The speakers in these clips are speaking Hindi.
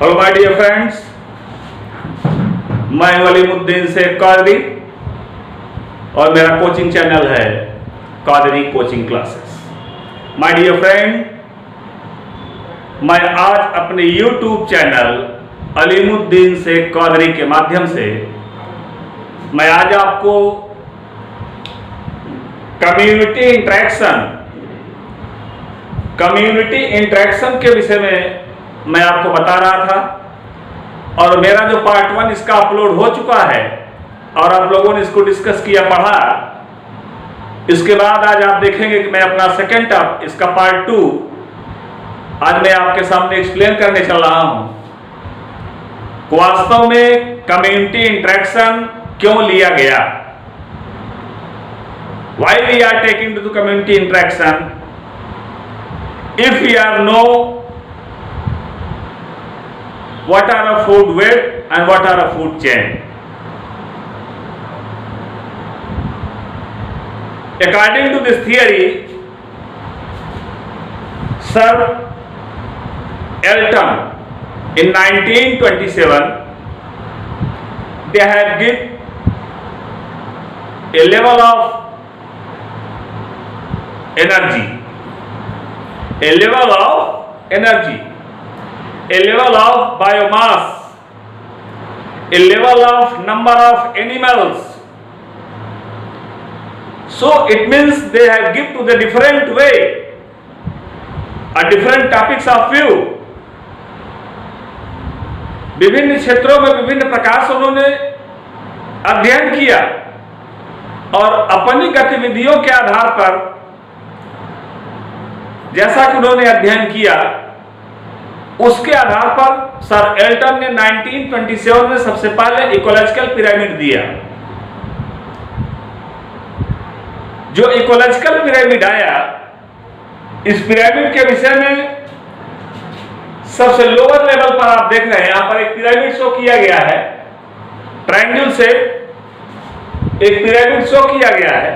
हेलो माय डियर फ्रेंड्स, मैं वलीमुद्दीन शेख कादरी और मेरा कोचिंग चैनल है Qadri coaching classes. My dear friend, मैं आज अपने यूट्यूब चैनल वलीमुद्दीन शेख कादरी के माध्यम से मैं आज आपको कम्युनिटी इंटरेक्शन के विषय में मैं आपको बता रहा था और मेरा जो पार्ट 1 इसका अपलोड हो चुका है और आप लोगों ने इसको डिस्कस किया, पढ़ा। इसके बाद आज आप देखेंगे कि मैं अपना सेकेंड इसका पार्ट 2 आज मैं आपके सामने एक्सप्लेन करने चल रहा हूं। वास्तव में कम्युनिटी इंटरेक्शन क्यों लिया गया, why we are taking to the community interaction, if we are no what are a food web and what are a food chain. According to this theory, Sir Elton in 1927 they had given a level of energy, a level of biomass, a level of number of animals. So it means they have given to the different way a different topics of view. विभिन्न क्षेत्रों में विभिन्न प्रकार से उन्होंने अध्ययन किया और अपनी गतिविधियों के आधार पर जैसा कि उन्होंने अध्ययन किया उसके आधार पर सर एल्टन ने 1927 में सबसे पहले इकोलॉजिकल पिरामिड दिया। जो इकोलॉजिकल पिरामिड आया, इस पिरामिड के विषय में सबसे लोअर लेवल पर आप देख रहे हैं, यहां पर एक पिरामिड शो किया गया है, ट्रायंगल से एक पिरामिड शो किया गया है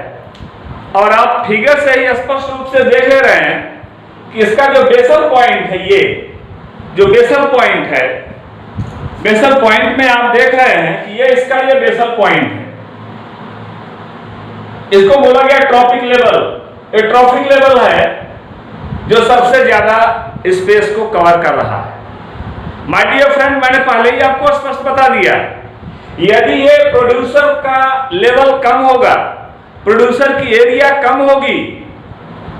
और आप फिगर से ही स्पष्ट रूप से देख ले रहे हैं कि इसका जो बेसल पॉइंट है, ये जो बेसल पॉइंट है, बेसल पॉइंट में आप देख रहे हैं कि ये इसका ये बेसल पॉइंट है, इसको बोला गया ट्रॉपिक लेवल। ये ट्रॉपिक लेवल है जो सबसे ज्यादा स्पेस को कवर कर रहा है। माय डियर फ्रेंड, मैंने पहले ही आपको स्पष्ट बता दिया, यदि ये प्रोड्यूसर का लेवल कम होगा, प्रोड्यूसर की एरिया कम होगी,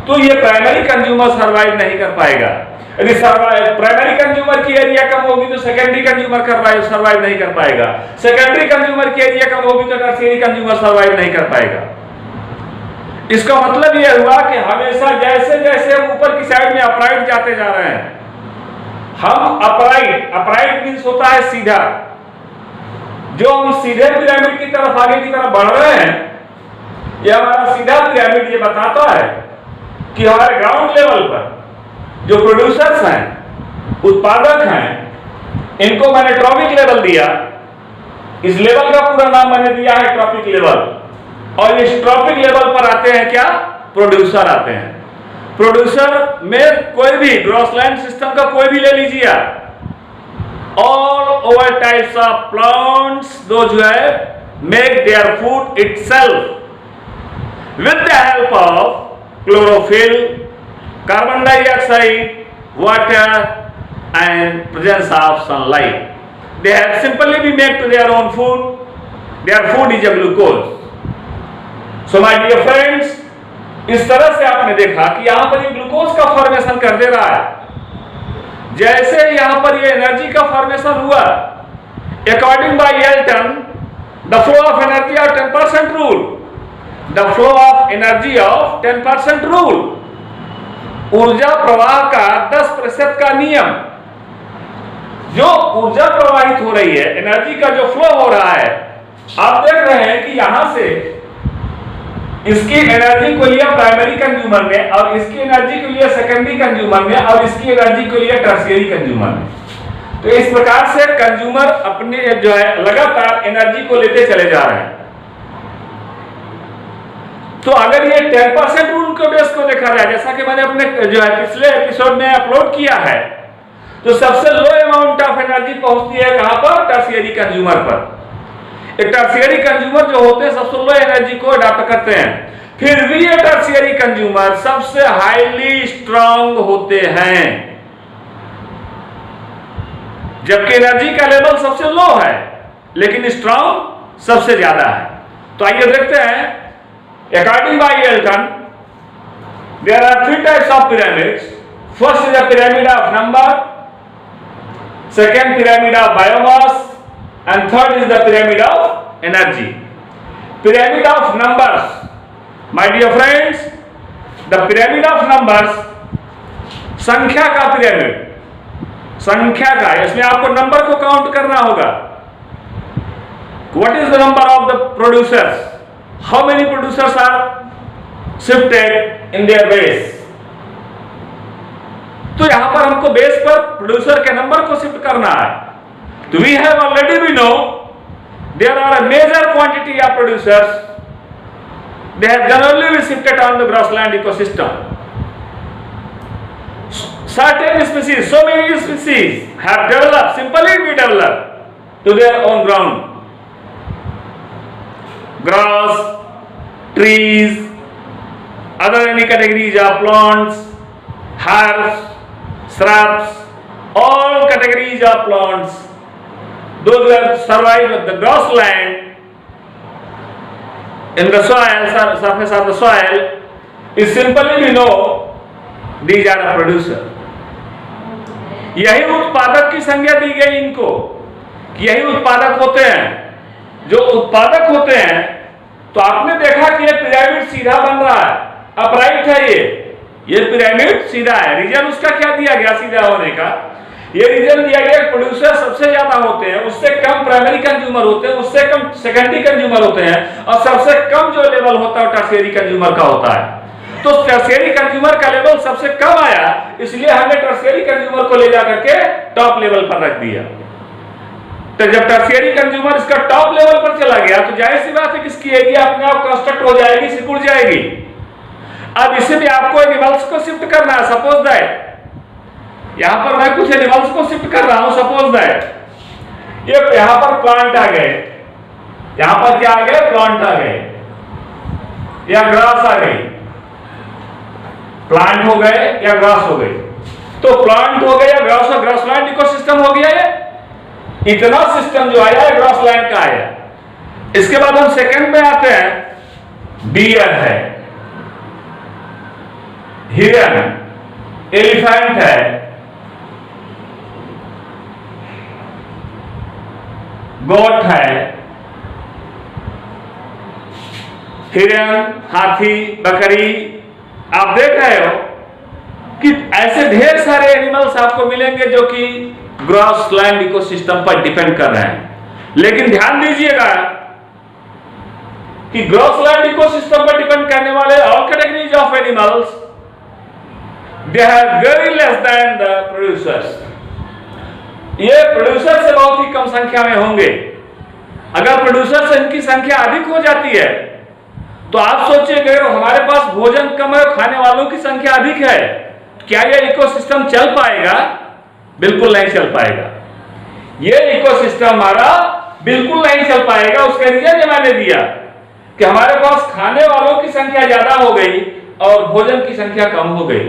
तो ये प्राइमरी कंज्यूमर सर्वाइव नहीं कर पाएगा। यदि प्राइमरी कंज्यूमर की एरिया कम होगी तो सेकेंडरी कंज्यूमर सर्वाइव नहीं कर पाएगा, सेकेंडरी कंज्यूमर की एरिया कम होगी तो टर्शियरी कंज्यूमर सर्वाइव नहीं कर पाएगा। इसका मतलब यह हुआ कि हमेशा जैसे जैसे हम ऊपर की साइड में अपराइट जाते जा रहे हैं, हम अपराइट मींस होता है सीधा, जो हम सीधे पिरामिड की तरफ आगे की तरफ बढ़ रहे हैं, यह हमारा सीधा पिरामिड ये बताता है कि हमारे ग्राउंड लेवल पर जो प्रोड्यूसर्स हैं, उत्पादक हैं, इनको मैंने ट्रॉपिक लेवल दिया। इस लेवल का पूरा नाम मैंने दिया है ट्रॉपिक लेवल। और इस ट्रॉपिक लेवल पर आते हैं क्या? प्रोड्यूसर आते हैं। प्रोड्यूसर में कोई भी ग्रॉसलैंड सिस्टम का कोई भी ले लीजिए, all over types of plants दो जो है make their food itself with the help of chlorophyll, carbon dioxide, water and presence of sunlight. They have simply been made to their own food. Their food is a glucose. So my dear friends, इस तरह से आपने देखा कि यहां पर ये ग्लूकोज का फॉर्मेशन कर दे रहा है। जैसे यहां पर ये एनर्जी का फॉर्मेशन हुआ, according by Elton, the flow of energy of 10% rule, the flow of energy of 10% rule, ऊर्जा प्रवाह का 10% का नियम। जो ऊर्जा प्रवाहित हो रही है, एनर्जी का जो फ्लो हो रहा है, आप देख रहे हैं कि यहां से इसकी एनर्जी को लिया प्राइमरी कंज्यूमर ने और इसकी एनर्जी को लिया सेकेंडरी कंज्यूमर ने और इसकी एनर्जी को लिया टर्शियरी कंज्यूमर ने। तो इस प्रकार से कंज्यूमर अपने जो है लगातार एनर्जी को लेते चले जा रहे हैं। तो अगर ये 10% रूल के बेस को देखा जाए, जैसा कि मैंने अपने जो है पिछले एपिसोड में अपलोड किया है, तो सबसे लो अमाउंट ऑफ एनर्जी पहुंचती है कहां पर? टर्शियरी कंज्यूमर पर। एक टर्शियरी कंज्यूमर जो होते हैं सबसे लो एनर्जी को अडॉप्ट करते हैं, फिर भी ये टर्शियरी कंज्यूमर सबसे हाईली स्ट्रांग होते हैं, जबकि एनर्जी का लेवल सबसे लो है लेकिन स्ट्रांग सबसे ज्यादा है। तो आइए देखते हैं, according by Elton there are 3 types of pyramids. First is the pyramid of number, second pyramid of biomass and third is the pyramid of energy. Pyramid of numbers, my dear friends, the pyramid of numbers, संख्या का पिरामिड, संख्या का, इसमें आपको नंबर को काउंट करना होगा। What is the number of the producers? How many producers are shifted in their base? तो यहां पर हमको बेस पर प्रोड्यूसर के नंबर को शिफ्ट करना है। तो we have already we know there are a major quantity of producers. They have generally been shifted on the grassland ecosystem. Certain species, so many species have developed, simply we developed to their own ground. Grass, trees, other any categories of plants, herbs, shrubs, all categories of plants, those who have survived with the grassland in the soil, surface of the soil, is simply we know these are the producer. यही उत्पादक की संज्ञा दी गई इनको कि यही उत्पादक होते हैं। जो उत्पादक होते हैं, तो आपने देखा कि ये पिरामिड सीधा बन रहा है, अपराइट है, ये पिरामिड सीधा है। रीजन उसका क्या दिया गया सीधा होने का? ये रीजन दिया गया प्रोड्यूसर सबसे ज्यादा होते हैं, उससे कम प्राइमरी कंज्यूमर होते हैं, उससे कम सेकेंडरी कंज्यूमर होते हैं, और सबसे कम जो लेवल होता है टर्शियरी कंज्यूमर का होता है। तो टर्शियरी कंज्यूमर का लेवल सबसे कम आया, इसलिए हमने टर्शियरी कंज्यूमर को ले जाकर के टॉप लेवल पर रख दिया। तो जब टर्शियरी कंज्यूमर इसका टॉप लेवल पर चला गया, तो जाहिर सी बात है कि इसकी एरिया अपने आप कंस्ट्रक्ट हो जाएगी, सिकुड़ जाएगी। अब इसे भी आपको एनिमल्स को शिफ्ट करना है। सपोज दैट यहां पर मैं कुछ एनिमल्स को शिफ्ट कर रहा हूं। सपोज दैट ये यहां पर प्लांट आ गए, यहां पर क्या आ गए? प्लांट आ गए, या ग्रास आ गई। प्लांट हो गए या ग्रास हो गई। तो प्लांट हो गए या ग्रास, और ग्रासलैंड इकोसिस्टम हो गया। ये इतना सिस्टम जो आया है ग्रासलैंड का आया। इसके बाद हम सेकंड में आते हैं, डियर है, हिरन, एलिफेंट है, गोट है, हिरन, हाथी, बकरी। आप देख रहे हो कि ऐसे ढेर सारे एनिमल्स आपको मिलेंगे जो कि ग्रासलैंड इकोसिस्टम पर डिपेंड कर रहे हैं। लेकिन ध्यान दीजिएगा कि ग्रासलैंड इकोसिस्टम पर डिपेंड करने वाले all categories of animals, they have very less than the producers. ये प्रोड्यूसर से बहुत ही कम संख्या में होंगे। अगर प्रोड्यूसर से इनकी संख्या अधिक हो जाती है, तो आप सोचिए अगर हमारे पास भोजन कम है, खाने वालों की संख्या अधिक है, क्या यह इकोसिस्टम चल पाएगा? बिल्कुल नहीं चल पाएगा। यह इकोसिस्टम हमारा बिल्कुल नहीं चल पाएगा। उसका रीजन जो मैंने दिया कि हमारे पास खाने वालों की संख्या ज्यादा हो गई और भोजन की संख्या कम हो गई।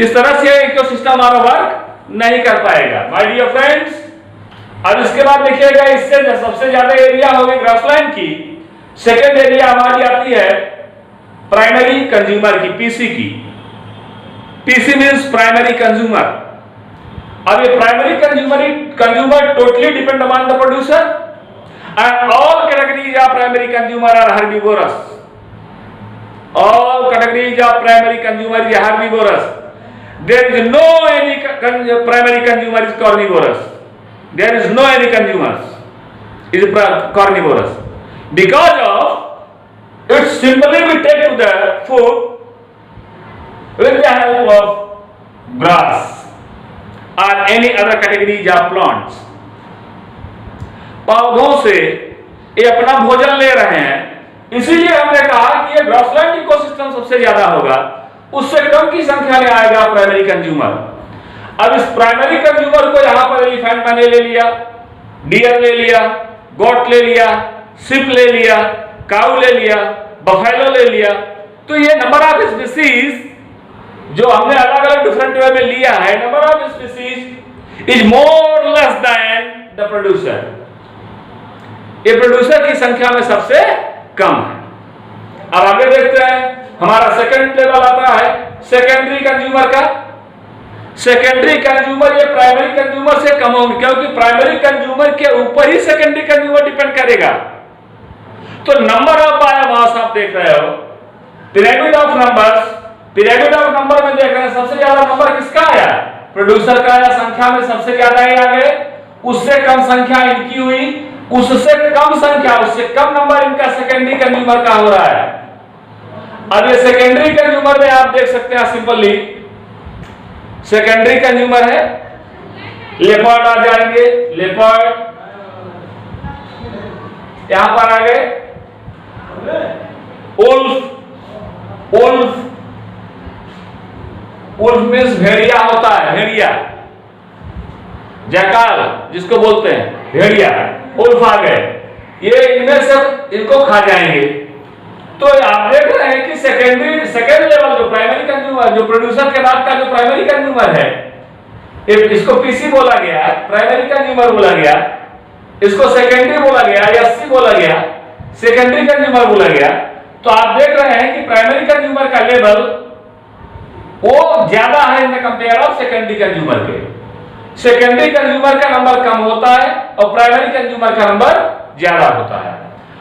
इस तरह से इकोसिस्टम हमारा वर्क नहीं कर पाएगा। माय डियर फ्रेंड्स, अब इसके बाद देखिएगा, इससे सबसे ज्यादा एरिया होगी ग्रासलैंड की। सेकेंड एरिया हमारी आती है प्राइमरी कंज्यूमर की, पीसी की। PC means primary consumer. अब ये primary consumer totally depend upon the producer and all categories of primary consumer are herbivorous. All categories of primary consumer is herbivorous. There is no any primary consumer is carnivorous. There is no any consumer is carnivorous because of it simply we take to the food with the help of grass or any other categories of plants. पौधों से ये अपना भोजन ले रहे हैं, इसीलिए हमने कहा कि ये ग्रासलैंड इकोसिस्टम सबसे ज्यादा होगा, उससे कम की संख्या में आएगा प्राइमरी कंज्यूमर। अब इस प्राइमरी कंज्यूमर को यहां पर एलिफेंट मैंने ले लिया, डियर ले लिया, गोट ले लिया, शिप ले लिया, काऊ ले लिया, बफेलो ले लिया। तो ये नंबर ऑफ स्पीसीज जो हमने अलग अलग डिफरेंट वे में लिया है, number of species is more less than the producer. ये प्रोड्यूसर की संख्या में सबसे कम है। अब आगे देखते हैं, हमारा सेकंड लेवल आता है सेकेंडरी कंज्यूमर का। सेकेंडरी कंज्यूमर ये प्राइमरी कंज्यूमर से कम होंगे, क्योंकि प्राइमरी कंज्यूमर के ऊपर ही सेकेंडरी कंज्यूमर डिपेंड करेगा। तो नंबर ऑफ बायोमास आप देख रहे हो, pyramid of numbers, pyramid of number में देख रहे हैं सबसे ज्यादा नंबर किसका आया, प्रोड्यूसर का आया, संख्या में सबसे ज्यादा ही आ गए, उससे कम संख्या इनकी हुई, उससे कम संख्या, उससे कम नंबर इनका सेकेंडरी कंज्यूमर का हो रहा है। अब ये सेकेंडरी कंज्यूमर में आप देख सकते हैं सिंपली, सेकेंडरी कंज्यूमर है, लेपर्ड आ जाएंगे, लेपर्ड यहां पर आ गए, उल्फ, उल्फ, उल्फ मीन्स भेड़िया होता है, भेड़िया, जैकाल जिसको बोलते हैं, भेड़िया, उल्फ आ गए, ये इनमें से इनको खा जाएंगे। तो आप देख रहे हैं कि सेकेंडरी, सेकेंड लेवल जो प्राइमरी कंज्यूमर, जो प्रोड्यूसर के बाद का जो प्राइमरी कंज्यूमर है, इसको पीसी बोला गया, प्राइमरी कंज्यूमर बोला गया, इसको सेकेंडरी बोला गया, एससी बोला गया, सेकेंडरी कंज्यूमर बोला गया। तो आप देख रहे हैं कि प्राइमरी कंज्यूमर का लेवल वो ज्यादा है in compare of secondary consumer के। सेकेंडरी कंज्यूमर का नंबर कम होता है और प्राइमरी कंज्यूमर का नंबर ज्यादा होता है,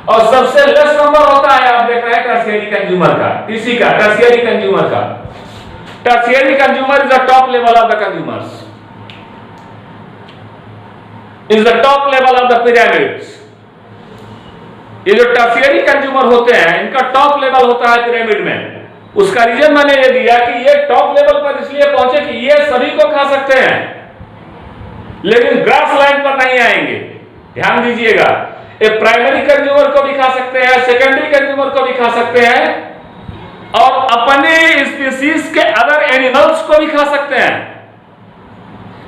और सबसे लेस नंबर होता है आप देख रहे हैं टर्शियरी कंज्यूमर का, टीसी का, टर्शियरी कंज्यूमर का। Tertiary consumer is the top level of the consumers, is the top level of the pyramids. ये जो टर्शियरी कंज्यूमर होते हैं इनका टॉप लेवल होता है पिरामिड में। उसका रीजन मैंने ये दिया कि ये टॉप लेवल पर इसलिए पहुंचे कि ये सभी को खा सकते हैं, लेकिन ग्रास लाइन पर नहीं आएंगे। ध्यान दीजिएगा, ये प्राइमरी कंज्यूमर को भी खा सकते हैं, सेकेंडरी कंज्यूमर को भी खा सकते हैं, और अपने स्पीसीज के अदर एनिमल्स को भी खा सकते हैं।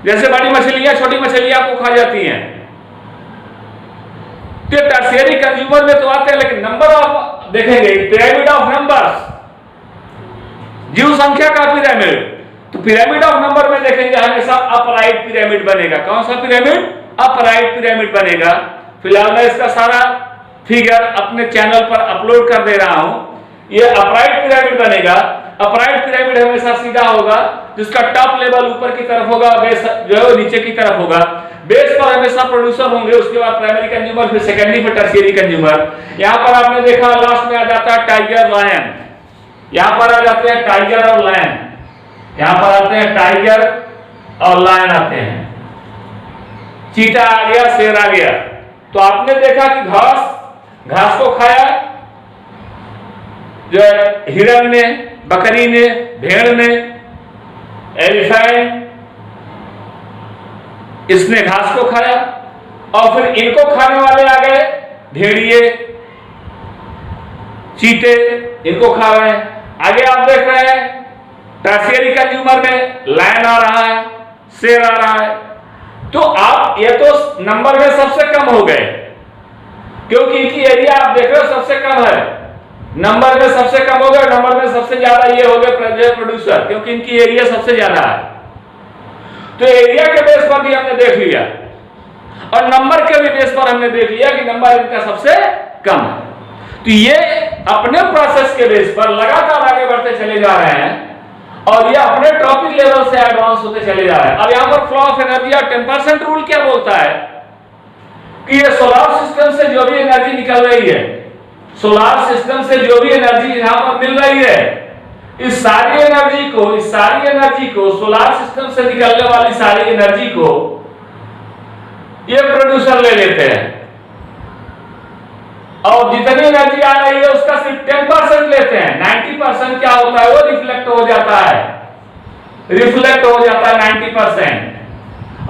जैसे बड़ी मछलियां छोटी मछलियां को खा जाती हैं, तो टर्शियरी कंज्यूमर में तो आते हैं, लेकिन नंबर ऑफ देखेंगे, पिरामिड ऑफ नंबर्स, जीव संख्या का पिरामिड, तो पिरामिड ऑफ नंबर में देखेंगे हमेशा अपराइट पिरामिड बनेगा। कौन सा पिरामिड? अपराइट पिरामिड बनेगा। फिलहाल मैं इसका सारा फिगर अपने चैनल पर अपलोड कर दे रहा हूं। ये अपराइट पिरामिड बनेगा। अपराइट पिरामिड हमेशा सीधा होगा, जिसका टॉप लेवल ऊपर की तरफ होगा, बेस जो है नीचे की तरफ होगा। बेस पर हमेशा प्रोड्यूसर होंगे, उसके बाद प्राइमरी कंज्यूमर, फिर सेकेंडरी, फिर टर्शियरी कंज्यूमर। यहां पर आपने देखा लास्ट में आ जाता है टाइगर, लायन, यहां पर आ जाते हैं टाइगर और लायन, यहां पर आते हैं टाइगर और लायन आते हैं, चीता आ गया, शेर आ गया। तो आपने देखा कि घास को खाया जो हिरन ने, बकरी ने, भेड़ ने, एलिफेंट, इसने घास को खाया, और फिर इनको खाने वाले आ गए भेड़िए, चीते, इनको खा रहे हैं। आगे आप देख रहे हैं टर्शियरी कंज्यूमर में लायन आ रहा है, शेर आ रहा है। तो आप ये तो नंबर में सबसे कम हो गए, क्योंकि इनकी एरिया आप देख रहे हो सबसे कम है, नंबर में सबसे कम हो गए, नंबर में सबसे ज्यादा ये हो गए प्रोड्यूसर, क्योंकि इनकी एरिया सबसे ज्यादा है। तो एरिया के बेस पर भी हमने देख लिया, और नंबर के भी बेस पर हमने देख लिया कि नंबर इनका सबसे कम है। तो ये अपने प्रोसेस के बेस पर लगातार आगे बढ़ते चले जा रहे हैं, और ये अपने ट्रॉपिक लेवल से एडवांस होते चले जा रहे हैं। अब यहाँ पर फ्लो ऑफ एनर्जी और 10% रूल क्या बोलता है कि ये सोलर सिस्टम से जो भी एनर्जी निकल रही है, सोलर सिस्टम से जो भी एनर्जी यहाँ पर मिल रही है, इस सारी एनर्जी को सोलर सिस्टम से निकलने वाली सारी एनर्जी को ये प्रोड्यूसर ले लेते हैं, और जितनी एनर्जी आ रही है उसका सिर्फ 10% लेते हैं। 90% क्या होता है, वो रिफ्लेक्ट हो जाता है, 90%।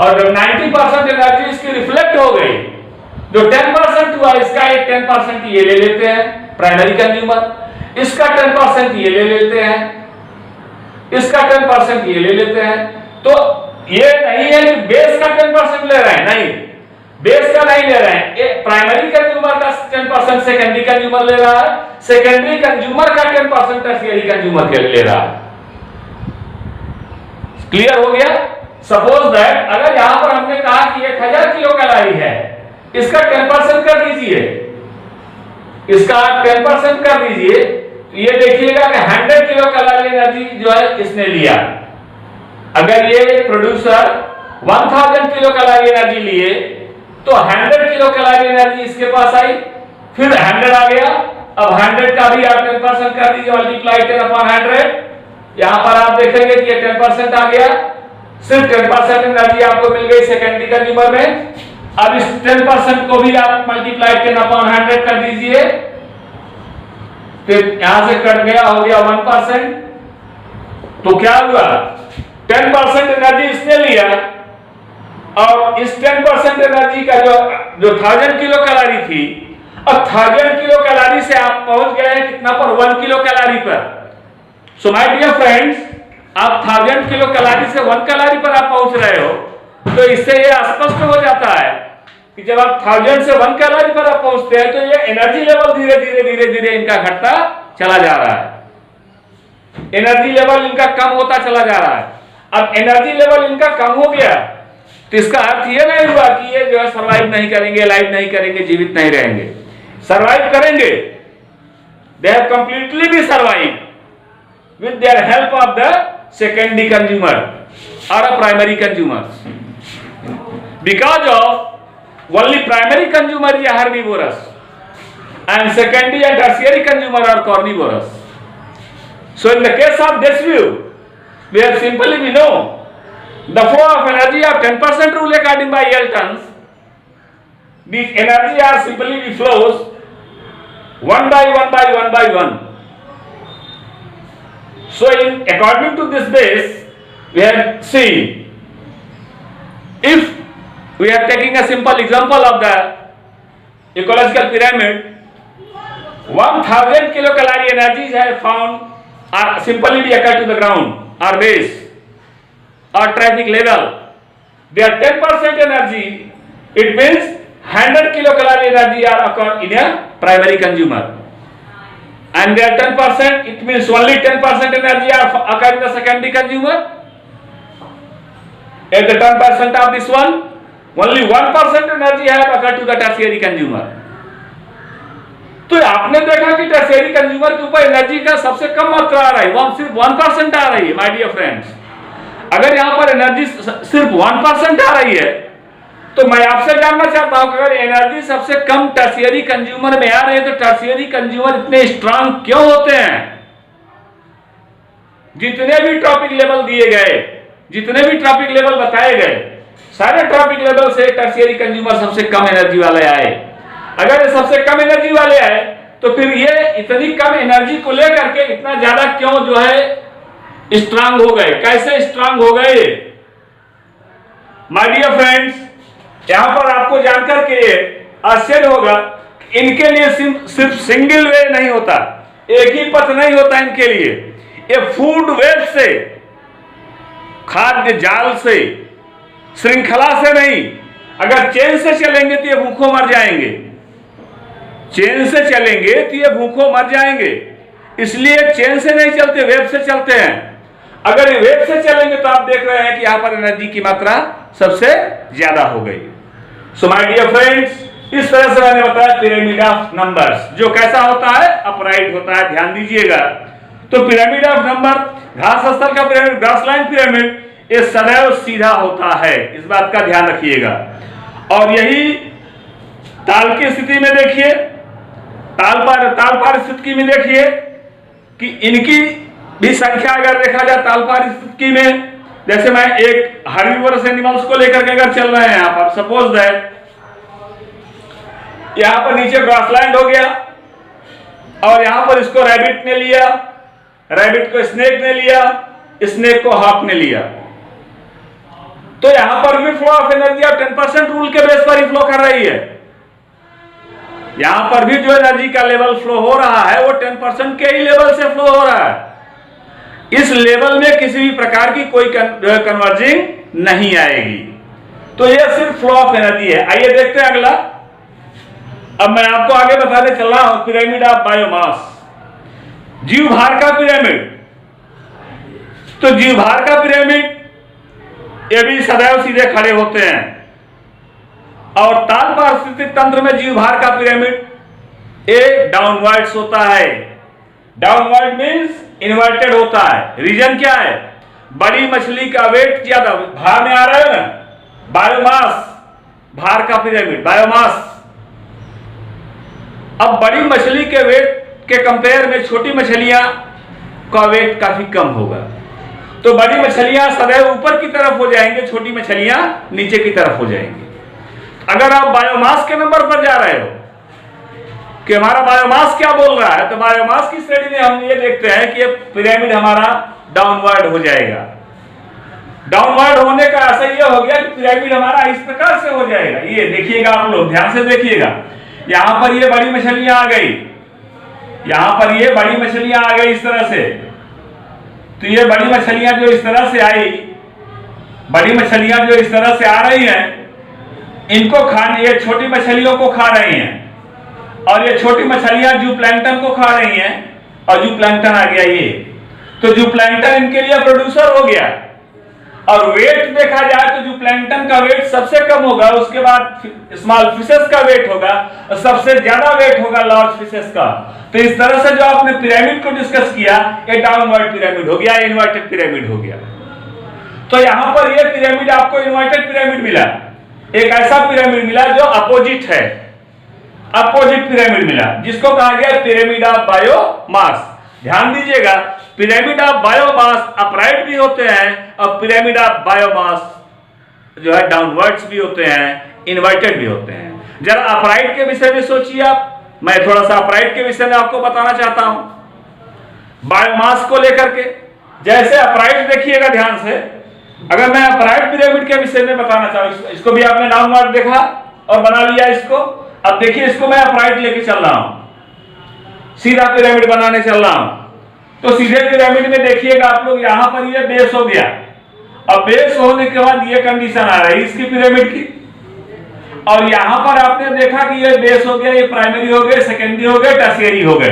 और जब 90% एनर्जी इसकी रिफ्लेक्ट हो गई, जो 10% हुआ इसका एक 10% ये ले लेते हैं प्राइमरी कंज्यूमर, इसका 10% ये ले लेते हैं, इसका 10% ये ले लेते हैं। तो ये नहीं है कि बेस का 10% ले रहे हैं, नहीं, बेस का नहीं ले रहे हैं, एक प्राइमरी कंज्यूमर का 10% सेकेंडरी कंज्यूमर ले रहा है, सेकेंडरी कंज्यूमर का 10% टर्शियरी कंज्यूमर के ले रहा है। क्लियर हो गया? सपोज दैट अगर यहां पर हमने कहा कि 1000 किलो कैलोरी है, इसका 10% कर दीजिए, इसका 10% कर दीजिए, ये देखिएगा कि 100 किलो कैलोरी एनर्जी जो है इसने लिया। अगर ये प्रोड्यूसर 1000 किलो कैलोरी एनर्जी लिए तो 100 किलो कैलोरी एनर्जी इसके पास आई, फिर 100 आ गया, अब 100 का भी आप 10% कर दीजिए, मल्टीप्लाई 10/100, यहां पर आप देखेंगे कि ये 10% आ गया, सिर्फ 10% एनर्जी आपको मिल गई सेकेंडरी कंज्यूमर में। अब इस 10% को भी आप मल्टीप्लाई 10/100 कर दीजिए, फिर यहां से कट गया, हो गया 1%। तो क्या हुआ, 10% एनर्जी इसने लिया और इस 10% एनर्जी का जो 1000 किलो कैलोरी थी, अब 1000 किलो कैलोरी से आप पहुंच गए हैं कितना पर, 1 किलो कैलोरी पर। सो माय डियर फ्रेंड्स, आप 1000 किलो कैलोरी से 1 कैलोरी पर आप पहुंच रहे हो, तो इससे ये स्पष्ट हो जाता है कि जब आप 1000 से 1 कैलोरी पर आप पहुंचते हैं तो ये एनर्जी लेवल धीरे धीरे धीरे धीरे इनका घटता चला जा रहा है, एनर्जी लेवल इनका कम होता चला जा रहा है। अब एनर्जी लेवल इनका कम हो गया तो इसका अर्थ ये नहीं हुआ कि ये जो है सर्वाइव नहीं करेंगे, लाइव नहीं करेंगे, जीवित नहीं रहेंगे, सर्वाइव करेंगे। They have completely B survive with their help of the secondary consumer or a primary consumer, because of only primary consumer is herbivorous and secondary and tertiary consumer are carnivorous. So in the case of this view, we have simply we know the flow of energy of 10% rule according by Eltons. These energy are simply the flows one by one by one by one. So according to this base, we have seen, if we are taking a simple example of the ecological pyramid, 1000 kilocalorie energies are found are simply be occur to the ground or base or traffic level. Their 10% energy, it means 100 kilocalorie energy are occur in a primary consumer. And their 10%, it means only 10% energy are occur in the secondary consumer. At the 10% of this one, only 1% energy have occurred to the tertiary consumer. तो आपने देखा कि टर्शियरी कंज्यूमर के ऊपर एनर्जी का सबसे कम मात्रा आ रही है, सिर्फ 1% आ रही है। माय डियर फ्रेंड्स, अगर यहाँ पर एनर्जी सिर्फ 1% आ रही है तो मैं आपसे जानना चाहता हूं कि अगर एनर्जी सबसे कम टर्शियरी कंज्यूमर में आ रही है तो टर्शियरी कंज्यूमर इतने स्ट्रांग क्यों होते हैं? जितने भी ट्रॉपिक लेवल दिए गए, जितने भी ट्रॉपिक लेवल बताए गए, सारे ट्रॉपिक लेवल से टर्शियरी कंज्यूमर सबसे कम एनर्जी वाले आए। अगर ये सबसे कम एनर्जी वाले आए तो फिर ये इतनी कम एनर्जी को लेकर के इतना ज्यादा क्यों जो है स्ट्रांग हो गए, कैसे स्ट्रांग हो गए? माय डियर फ्रेंड्स, यहां पर आपको जानकर के आश्चर्य होगा, इनके लिए सिर्फ सिंगल वे नहीं होता, एक ही पथ नहीं होता इनके लिए। ये फूड वेब से, खाद्य जाल से, श्रृंखला से नहीं, अगर चेन से चलेंगे तो ये भूखों मर जाएंगे, चेन से चलेंगे तो ये भूखों मर जाएंगे, इसलिए चेन से नहीं चलते, वेब से चलते हैं। अगर ये वेब से चलेंगे तो आप देख रहे हैं कि यहां पर एनर्जी की मात्रा सबसे ज्यादा हो गई। सो माय डियर फ्रेंड्स, इस तरह से मैंने बताया पिरामिड ऑफ नंबर्स, जो कैसा होता है, अपराइट होता है, ध्यान दीजिएगा। तो पिरामिड ऑफ नंबर, घास स्थल का पिरामिड, ग्रासलैंड पिरामिड, ये सदैव सीधा होता है, इस बात का ध्यान रखिएगा। और यही ताल की स्थिति में देखिए, ताल पार स्थिति में देखिए कि इनकी भी संख्या अगर देखा जाए ताल पार स्थिति में, जैसे मैं एक हर्बीवोरस एनिमल्स को लेकर के अगर चल रहे हैं यहां पर, सपोज दैट यहां पर नीचे ग्रासलैंड हो गया और यहां पर इसको रैबिट ने लिया, रैबिट को स्नेक ने लिया, स्नेक को हॉक ने लिया, तो यहां पर भी फ्लो ऑफ एनर्जी आप 10% रूल के बेस पर ही फ्लो कर रही है। यहां पर भी जो एनर्जी का लेवल फ्लो हो रहा है वो 10% के ही लेवल से फ्लो हो रहा है। इस लेवल में किसी भी प्रकार की कोई कन्वर्जिंग नहीं आएगी। तो यह सिर्फ फ्लो ऑफ एनर्जी है। आइए देखते हैं अगला। अब मैं आपको आगे बताने चल रहा हूं पिरामिड ऑफ बायोमास, जीव भार का पिरामिड। तो जीव भार का पिरामिड ये भी सदैव सीधे खड़े होते हैं, और ताल पारिस्थितिक तंत्र में जीव भार का पिरामिड एक डाउनवर्ड्स होता है। डाउनवर्ड मींस इन्वर्टेड होता है। रीजन क्या है? बड़ी मछली का वेट ज्यादा, भार में आ रहा है ना, बायोमास, भार का पिरामिड बायोमास। अब बड़ी मछली के वेट के कंपेयर में छोटी मछलियां का वेट काफी कम होगा, तो बड़ी मछलियां सदैव ऊपर की तरफ हो जाएंगे, छोटी मछलियां नीचे की तरफ हो जाएंगी। अगर आप बायोमास के नंबर पर जा रहे हो कि हमारा बायोमास क्या बोल रहा है, तो बायोमास की श्रेणी में हम ये देखते हैं कि पिरामिड हमारा डाउनवर्ड हो जाएगा। डाउनवर्ड होने का ऐसा ये हो गया कि पिरामिड हमारा इस प्रकार से हो जाएगा। ये देखिएगा, आप लोग ध्यान से देखिएगा, यहां पर ये बड़ी मछलियां आ गई, यहां पर ये बड़ी मछलियां आ गई इस तरह से। तो ये बड़ी मछलियां जो इस तरह से आई, बड़ी मछलियां जो इस तरह से आ रही हैं, इनको खाने, ये छोटी मछलियों को खा रही हैं, और ये छोटी मछलियां जूप्लैंक्टन को खा रही हैं, और जूप्लैंक्टन आ गया ये। तो जूप्लैंक्टन इनके लिए प्रोड्यूसर हो गया। और वेट देखा जाए तो जूप्लैंक्टन का वेट सबसे कम होगा, उसके बाद स्मॉल फिशेस का वेट होगा, और सबसे ज्यादा वेट होगा लार्ज फिशेस का। तो इस तरह से जो आपने पिरामिड को डिस्कस किया, ये डाउनवर्ड पिरामिड हो गया, इन्वर्टेड पिरामिड हो गया। तो यहां पर ये पिरामिड आपको इन्वर्टेड पिरामिड मिला, एक ऐसा पिरामिड मिला जो अपोजिट है, अपोजिट पिरामिड मिला, जिसको कहा गया पिरामिड ऑफ बायोमास। ध्यान दीजिएगा, पिरामिड ऑफ बायोमास अपराइट भी होते हैं, और पिरामिड ऑफ बायोमास जो है डाउनवर्ड्स भी होते हैं, इन्वर्टेड भी होते हैं। जरा अपराइट के विषय में सोचिए आप, मैं थोड़ा सा अपराइट के विषय में आपको बताना चाहता हूं बायोमास को लेकर के। जैसे अपराइट देखिएगा ध्यान से, अगर मैं अपराइट पिरामिड के विषय में बताना चाहूँ, इसको भी आपने डाउनवर्ड देखा और बना लिया इसको। अब देखिए, इसको मैं अपराइट लेके चल रहा हूं, सीधा पिरामिड बनाने चल रहा हूं। तो सीधे पिरामिड में देखिएगा आप लोग, यहां पर ये बेस हो गया। अब बेस होने के बाद ये कंडीशन आ रही है इसकी पिरामिड की, और यहां पर आपने देखा कि ये बेस हो गया, ये प्राइमरी हो गए, सेकेंडरी हो गए, टर्शियरी हो गए।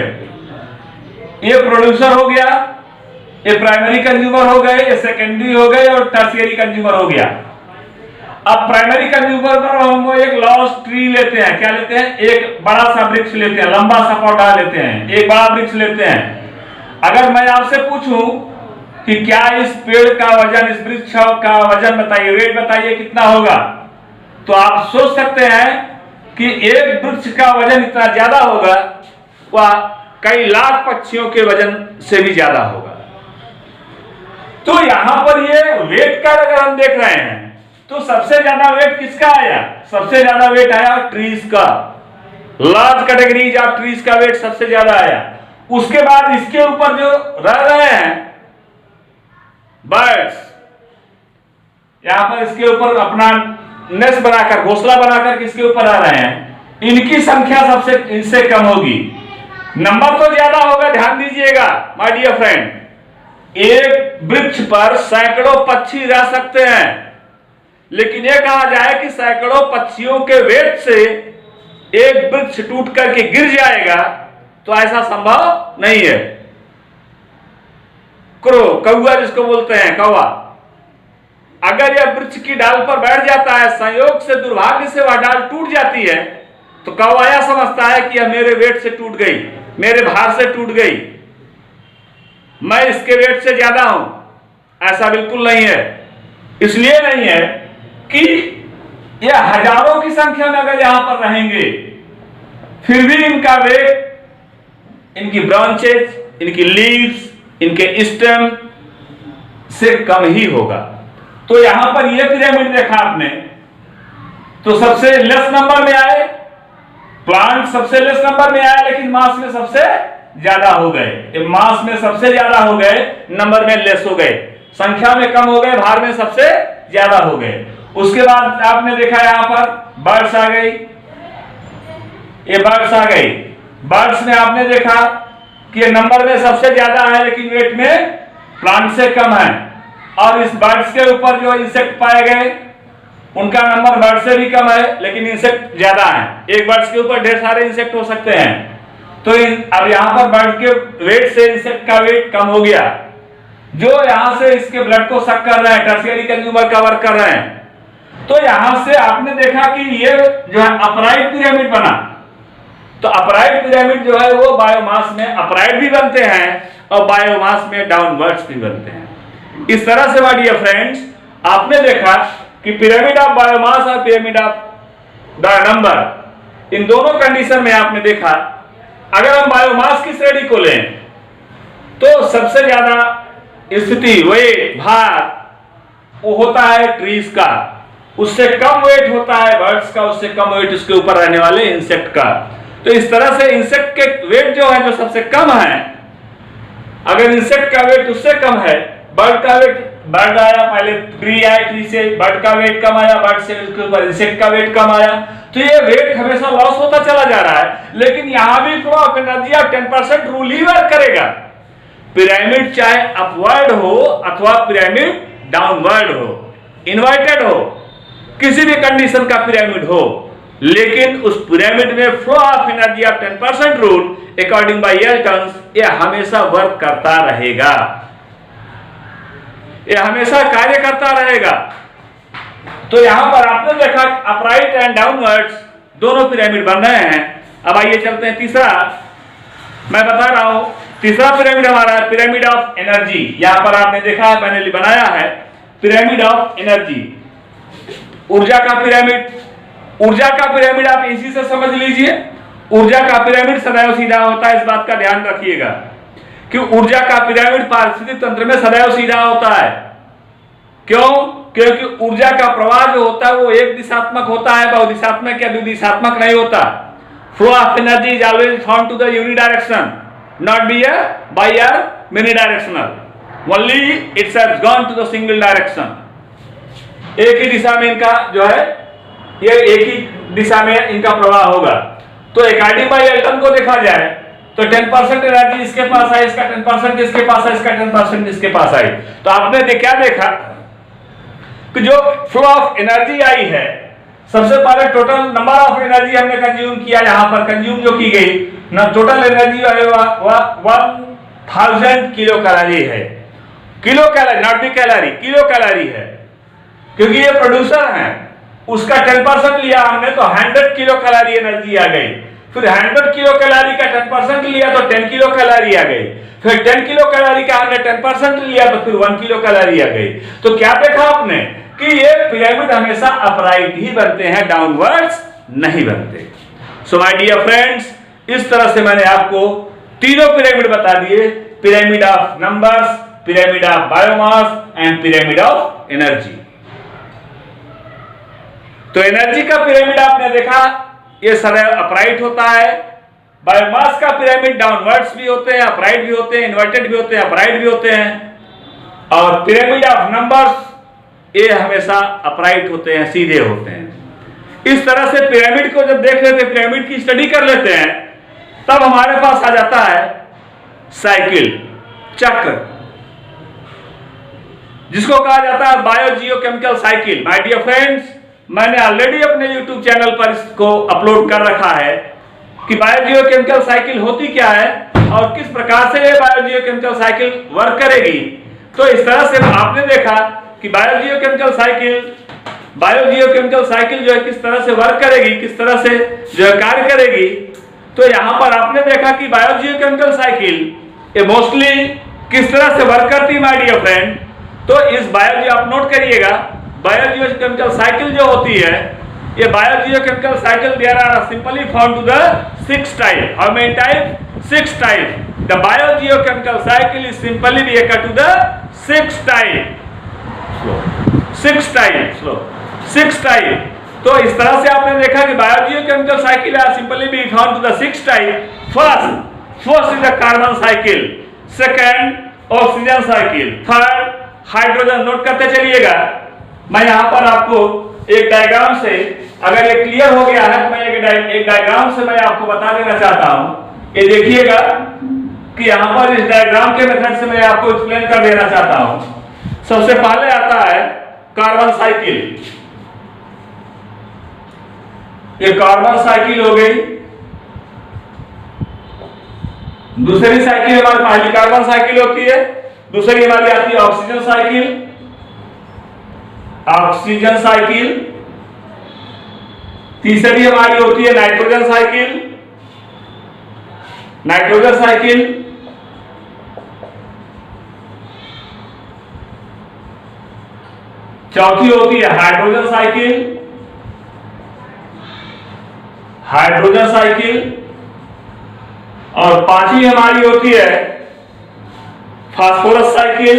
ये प्रोड्यूसर हो गया, ये प्राइमरी कंज्यूमर हो गए, ये सेकेंडरी हो गए, और टर्शियरी कंज्यूमर हो गया। अब प्राइमरी कंज्यूमर पर हम एक लॉन्ग ट्री लेते हैं, क्या लेते हैं? एक बड़ा सा वृक्ष लेते हैं, लंबा सा पौधा लेते हैं, एक बड़ा वृक्ष लेते हैं। अगर मैं आपसे पूछूं कि क्या इस पेड़ का वजन, इस वृक्ष का वजन बताइए, वेट बताइए कितना होगा, तो आप सोच सकते हैं कि एक वृक्ष का वजन इतना ज्यादा होगा, वह कई लाख पक्षियों के वजन से भी ज्यादा होगा। तो यहां पर ये वेट का अगर हम देख रहे हैं, तो सबसे ज्यादा वेट किसका आया? सबसे ज्यादा वेट आया ट्रीज का, लार्ज कैटेगरीज ऑफ ट्रीज का वेट सबसे ज्यादा आया। उसके बाद इसके ऊपर जो रह रहे हैं बर्ड्स, यहां पर इसके ऊपर अपना नेस्ट बनाकर, घोंसला बनाकर किसके ऊपर रह रहे हैं, इनकी संख्या सबसे इनसे कम होगी। नंबर तो ज्यादा होगा, ध्यान दीजिएगा माय डियर फ्रेंड। एक वृक्ष पर सैकड़ों पक्षी रह सकते हैं, लेकिन यह कहा जाए कि सैकड़ों पक्षियों के वेट से एक वृक्ष टूट करके गिर जाएगा, तो ऐसा संभव नहीं है। क्रो, कौवा जिसको बोलते हैं, कौवा, अगर यह वृक्ष की डाल पर बैठ जाता है, संयोग से, दुर्भाग्य से वह डाल टूट जाती है, तो कौवा यह समझता है कि यह मेरे वेट से टूट गई, मेरे भार से टूट गई, मैं इसके वेट से ज्यादा हूं। ऐसा बिल्कुल नहीं है। इसलिए नहीं है कि यह हजारों की संख्या में अगर यहां पर रहेंगे, फिर भी इनका वेट, इनकी ब्रांचेस, इनकी लीव्स, इनके स्टेम से कम ही होगा। तो यहां पर यह पिरामिड देखा आपने, तो सबसे लेस नंबर में आए प्लांट, सबसे लेस नंबर में आए, लेकिन मास में सबसे ज्यादा हो गए। मास में सबसे ज्यादा हो गए, नंबर में लेस हो गए, संख्या में कम हो गए, भार में सबसे ज्यादा हो गए। उसके बाद आपने देखा यहां पर बर्ड्स आ गई, ये बर्ड्स आ गई। बर्ड्स में आपने देखा कि नंबर में सबसे ज्यादा है, लेकिन वेट में प्लांट से कम है, और इस बर्ड्स के ऊपर जो इंसेक्ट पाए गए उनका नंबर बर्ड से भी कम है, लेकिन इंसेक्ट ज्यादा है। एक बर्ड्स के ऊपर ढेर सारे इंसेक्ट हो सकते हैं, तो अब यहाँ पर बर्ड के वेट से इंसेक्ट का वेट कम हो गया, जो यहाँ से इसके ब्लड को सक कर रहे हैं, टर्शियरी कंज्यूमर का वर्क कर रहे हैं। तो यहां से आपने देखा कि ये जो है अपराइट पिरामिड बना। तो अपराइट पिरामिड जो है वो बायोमास में अपराइट भी बनते हैं और बायोमास में डाउनवर्ड्स भी बनते हैं। इस तरह से माय डियर फ्रेंड्स, आपने देखा कि पिरामिड ऑफ बायोमास और पिरामिड ऑफ द नंबर, इन दोनों कंडीशन में आपने देखा, अगर हम बायोमास की श्रेणी को लें तो सबसे ज्यादा स्थिति वेट भार वो होता है ट्रीज का, उससे कम वेट होता है बर्ड्स का, उससे कम वेट उसके ऊपर रहने वाले इंसेक्ट का। तो इस तरह से इंसेक्ट के वेट जो है जो सबसे कम है, अगर इंसेक्ट का वेट उससे कम है, बर्ड का वेट, बर्ड आया पहले ट्री आया, ट्री से बर्ड का वेट कम आया, बर्ड से उसके ऊपर इंसेक्ट का वेट कम आया, तो ये वेट हमेशा लॉस होता चला जा रहा है। लेकिन यहां भी flow of energy of 10% rule he work करेगा। पिरामिड चाहे अपवर्ड हो अथवा पिरामिड डाउनवर्ड हो, इन्वर्टेड हो, किसी भी कंडीशन का पिरामिड हो, लेकिन उस पिरामिड में flow of energy of 10% rule according by Elton's ये हमेशा वर्क करता रहेगा, ये हमेशा कार्य करता रहेगा। तो यहां पर आपने देखा अपराइट एंड डाउनवर्ड्स दोनों पिरामिड बन रहे हैं। अब आइए चलते हैं तीसरा, मैं बता रहा हूं तीसरा पिरामिड हमारा है पिरामिड ऑफ एनर्जी। यहां पर आपने देखा है, मैंने बनाया है पिरामिड ऑफ एनर्जी, ऊर्जा का पिरामिड। ऊर्जा का पिरामिड आप इसी से समझ लीजिए, ऊर्जा का पिरामिड सदैव सीधा होता है, इस बात का ध्यान रखिएगा कि ऊर्जा का पिरामिड पारिस्थितिक तंत्र में सदैव सीधा होता है। क्यों? क्योंकि ऊर्जा का प्रवाह जो होता है वो एक दिशात्मक होता है, बहुदिशात्मक या द्विदिशात्मक नहीं होता। Flow of energy is always found to the unidirection, not be a bi mini directional, only it's has gone to the single direction. एक ही दिशा में इनका जो है ये एक ही दिशा में इनका प्रवाह होगा। तो अकॉर्डिंग बाय एल्टन को देखा जाए तो 10% एनर्जी इसके पास है, इसका 10% इसके पास है, इसका 10% इसके पास आई। तो आपने क्या देखा कि जो फ्लो ऑफ एनर्जी आई है, सबसे पहले टोटल नंबर ऑफ एनर्जी हमने कंज्यूम किया, यहां पर कंज्यूम जो की गई ना, टोटल एनर्जी है 1000 किलो कैलोरी है। Kilo calorie, not be calorie, kilo calorie है, क्योंकि ये प्रोड्यूसर है। उसका 10% लिया हमने तो 100 किलो कैलोरी एनर्जी आ गई। फिर 100 किलो कैलोरी का 10% लिया तो 10 किलो कैलोरी आ गई। फिर 10 किलो कैलोरी का हमने 10% लिया तो फिर 1 किलो कैलोरी आ गई। तो क्या देखा आपने कि ये पिरामिड हमेशा अपराइट ही बनते हैं, डाउनवर्ड्स नहीं बनते। सो माय डियर फ्रेंड्स, इस तरह से मैंने आपको तीनों पिरामिड बता दिए, pyramid of numbers, pyramid of biomass and pyramid of energy. तो एनर्जी का पिरामिड आपने देखा ये सदैव अपराइट होता है। बायोमास का पिरामिड डाउनवर्ड्स भी होते हैं, अपराइट भी होते हैं, इन्वर्टेड भी होते हैं, अपराइट भी होते हैं। और पिरामिड ऑफ नंबर्स ये हमेशा अपराइट होते हैं, सीधे होते हैं। इस तरह से पिरामिड को जब देख लेते हैं, पिरामिड की स्टडी कर लेते हैं, तब हमारे पास आ जाता है साइकिल, चक्र, जिसको कहा जाता है biogeochemical cycle. My dear friends, मैंने ऑलरेडी अपने YouTube चैनल पर इसको अपलोड कर रखा है कि बायोजियोकेमिकल साइकिल होती क्या है और किस प्रकार से ये बायोजियोकेमिकल साइकिल वर्क करेगी। तो इस तरह से आपने देखा कि बायोजियोकेमिकल साइकिल जो है किस तरह से वर्क करेगी, किस तरह से जो है कार्य करेगी। तो यहां पर आपने देखा कि बायोजियोकेमिकल साइकिल ये मोस्टली किस तरह से वर्क करती है माय डियर फ्रेंड। तो इस बायोजी आप नोट करिएगा, बायोजियोकेमिकल साइकिल जो होती है, ये biogeochemical cycle there are simply found to the 6 type. How many type? 6 type. The biogeochemical cycle is simply be equal to the 6 type. 6 type, slow 6 type. तो इस तरह से आपने देखा कि biogeochemical cycle are simply be found to the 6 type. First is the carbon cycle, second oxygen cycle, third hydrogen. Note करते चलिएगा। मैं यहां पर आपको एक डायग्राम से, अगर ये क्लियर हो गया है तो मैं एक डायग्राम से मैं आपको बता देना चाहता हूं। ये देखिएगा कि यहां पर इस डायग्राम के मेथड से मैं आपको एक्सप्लेन कर देना चाहता हूं। सबसे पहले आता है कार्बन साइकिल। ये कार्बन साइकिल हो गई। दूसरी साइकिल हमारी पहली कार्बन साइकिल होती है, दूसरी हमारी आती है ऑक्सीजन साइकिल। Oxygen cycle. तीसरी हमारी होती है नाइट्रोजन साइकिल। Nitrogen cycle. चौथी होती है हाइड्रोजन साइकिल। Hydrogen cycle. और पांचवी हमारी होती है फास्फोरस साइकिल।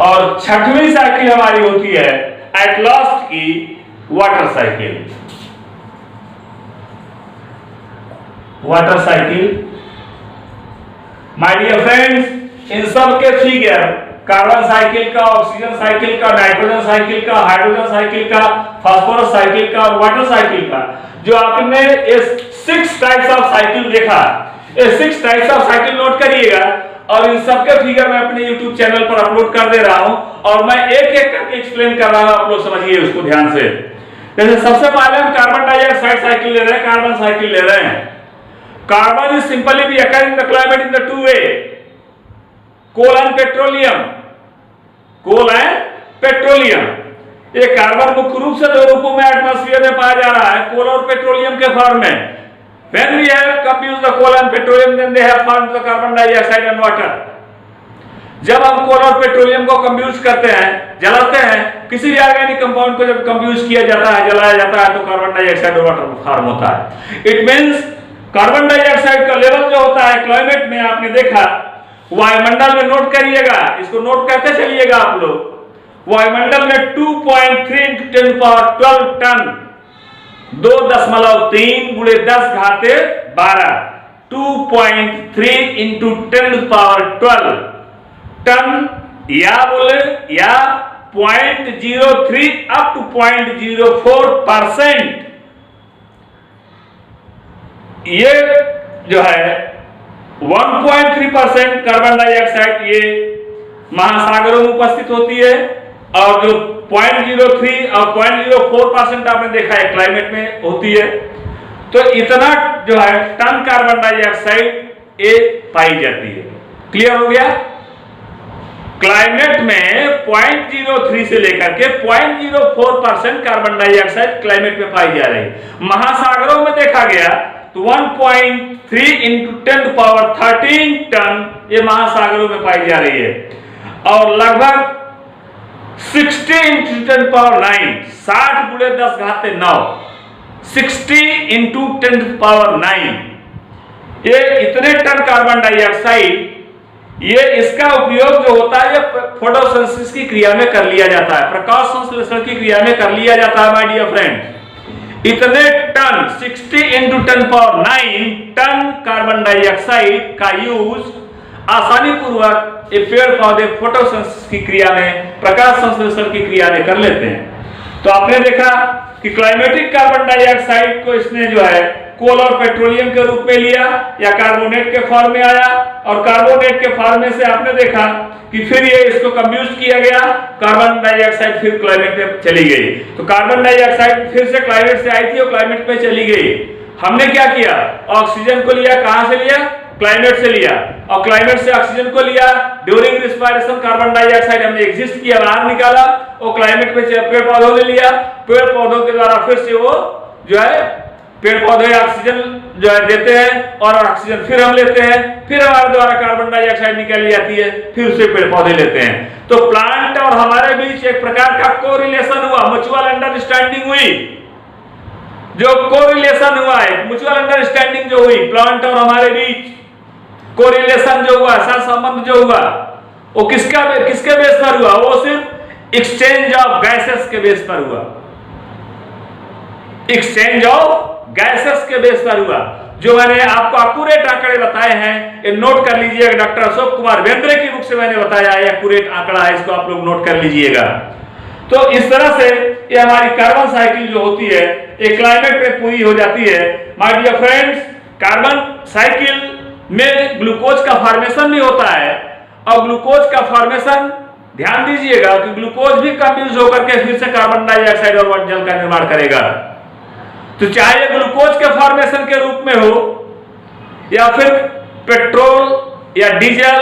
और छठवीं साइकिल हमारी होती है एट लास्ट की water cycle. Water cycle. My dear friends, इन सब के फिगर कार्बन साइकिल का, ऑक्सीजन साइकिल का, नाइट्रोजन साइकिल का, हाइड्रोजन साइकिल का, फास्फोरस साइकिल का और वाटर साइकिल का, जो आपने ये 6 टाइप्स ऑफ साइकिल देखा, ये 6 टाइप्स ऑफ साइकिल नोट करिएगा। और इन सब के फिगर मैं अपने YouTube चैनल पर अपलोड कर दे रहा हूं और मैं एक एक करके एक्सप्लेन कर रहा हूं, आप लोग समझिए उसको ध्यान से। जैसे सबसे पहले हम कार्बन डाइऑक्साइड साइकिल ले रहे हैं, कार्बन साइकिल ले रहे हैं। Carbon is simply be occur in the climate in the 2 way, coal and petroleum. Coal and petroleum. ये कार्बन मुख्य रूप से 2 रूपों में एटमॉस्फेयर में पाया जा रहा है, कोल और पेट्रोलियम के फॉर्म में। When we have confused the coal and petroleum, then they have formed the carbon dioxide and water. जब हम कोल और पेट्रोलियम को कंफ्यूज करते हैं, जलाते हैं, किसी भी ऑर्गेनिक कंपाउंड को जब कंफ्यूज किया जाता है, जलाया जाता है, तो कार्बन डाइऑक्साइड और वाटर फॉर्म होता है। इट मींस कार्बन डाइऑक्साइड का लेवल जो होता है क्लाइमेट में, आपने देखा वायुमंडल में, नोट करिएगा, इसको नोट करते चलिएगा आप लोग। वायुमंडल में 2.3 × 10⁻12 टन, 2.3 × 10⁻12, 2.3 × 10⁻12 टन, या बोले या 0.03 अप टू 0.04%। ये जो है 1.3% कार्बन डाइऑक्साइड ये महासागरों में उपस्थित होती है, और जो 0.03 और 0.04% आपने देखा है क्लाइमेट में होती है। तो इतना जो है टन कार्बन डाइऑक्साइड ये पाई जाती है। क्लियर हो गया? क्लाइमेट में 0.03 से लेकर के 0.04% कार्बन डाइऑक्साइड क्लाइमेट में पाई जा रही है। महासागरों में देखा गया तो 1.3 × 10⁻13 टन ये महासागरों में पाई जा रही है, और लगभग 60 × 10⁻9, 60 × 10⁹, 60 × 10⁻9 ये इतने टन कार्बन डाइऑक्साइड, ये इसका उपयोग जो होता है, ये फोटोसिंथेसिस की क्रिया में कर लिया जाता है, प्रकाश संश्लेषण की क्रिया में कर लिया जाता है। माय डियर फ्रेंड, इतने टन 60 × 10⁻9 टन कार्बन डाइऑक्साइड का यूज आसानी पूर्वक ये पेड़ पौधे फोटोसिंथेसिस की क्रिया में, प्रकाश संश्लेषण की क्रिया में कर लेते हैं। तो आपने देखा कि क्लाइमेटिक कार्बन डाइऑक्साइड को इसने जो है कोल और पेट्रोलियम के रूप में लिया, या कार्बोनेट के फॉर्म में आया, और कार्बोनेट के फॉर्म में से आपने देखा कि फिर ये इसको कंफ्यूज किया गया, कार्बन डाइऑक्साइड फिर क्लाइमेट में चली गई। तो कार्बन डाइऑक्साइड फिर से क्लाइमेट से आई थी और क्लाइमेट में चली गई। हमने क्या किया? ऑक्सीजन को लिया, कहां से लिया? क्लाइमेट से लिया, और क्लाइमेट से ऑक्सीजन को लिया। ड्यूरिंग रिस्पायरेशन कार्बन डाइऑक्साइड हमने एग्जिस्ट किया, बाहर निकाला, और क्लाइमेट में पेड़ पौधों ने लिया, पेड़ पौधों के द्वारा फिर से वो जो है पेड़ पौधे ऑक्सीजन जो है देते हैं, और ऑक्सीजन फिर हम लेते हैं, फिर हमारे द्वारा कार्बन डाइऑक्साइड निकाली जाती है, फिर उसे पेड़ पौधे लेते हैं। तो प्लांट और हमारे बीच एक प्रकार का कोरिलेशन हुआ, म्यूचुअल अंडरस्टैंडिंग हुई। जो कोरिलेशन हुआ है, म्यूचुअल अंडरस्टैंडिंग जो हुई प्लांट और हमारे बीच, कोरिलेशन जो हुआ, सहसंबंध जो हुआ, वो किसके बेस पर हुआ? वो सिर्फ एक्सचेंज ऑफ गैसेस के बेस पर हुआ। एक्सचेंज ऑफ गैसेस के बेस पर हुआ। जो मैंने आपको एक्यूरेट आंकड़े बताए हैं, ये नोट कर लीजिएगा। डॉक्टर अशोक कुमार बेंद्रे की बुक से मैंने बताया है, एक्यूरेट आंकड़ा है, इसको आप लोग नोट कर लीजिएगा। तो इस तरह से ये हमारी कार्बन साइकिल जो होती है ये क्लाइमेट में पूरी हो जाती है। My dear friends, carbon cycle में ग्लूकोज का फॉर्मेशन भी होता है और ग्लूकोज का फॉर्मेशन ध्यान दीजिएगा कि ग्लूकोज भी कम यूज होकर के फिर से कार्बन डाइऑक्साइड और जल का निर्माण करेगा। तो चाहे ग्लूकोज के फॉर्मेशन के रूप में हो या फिर पेट्रोल या डीजल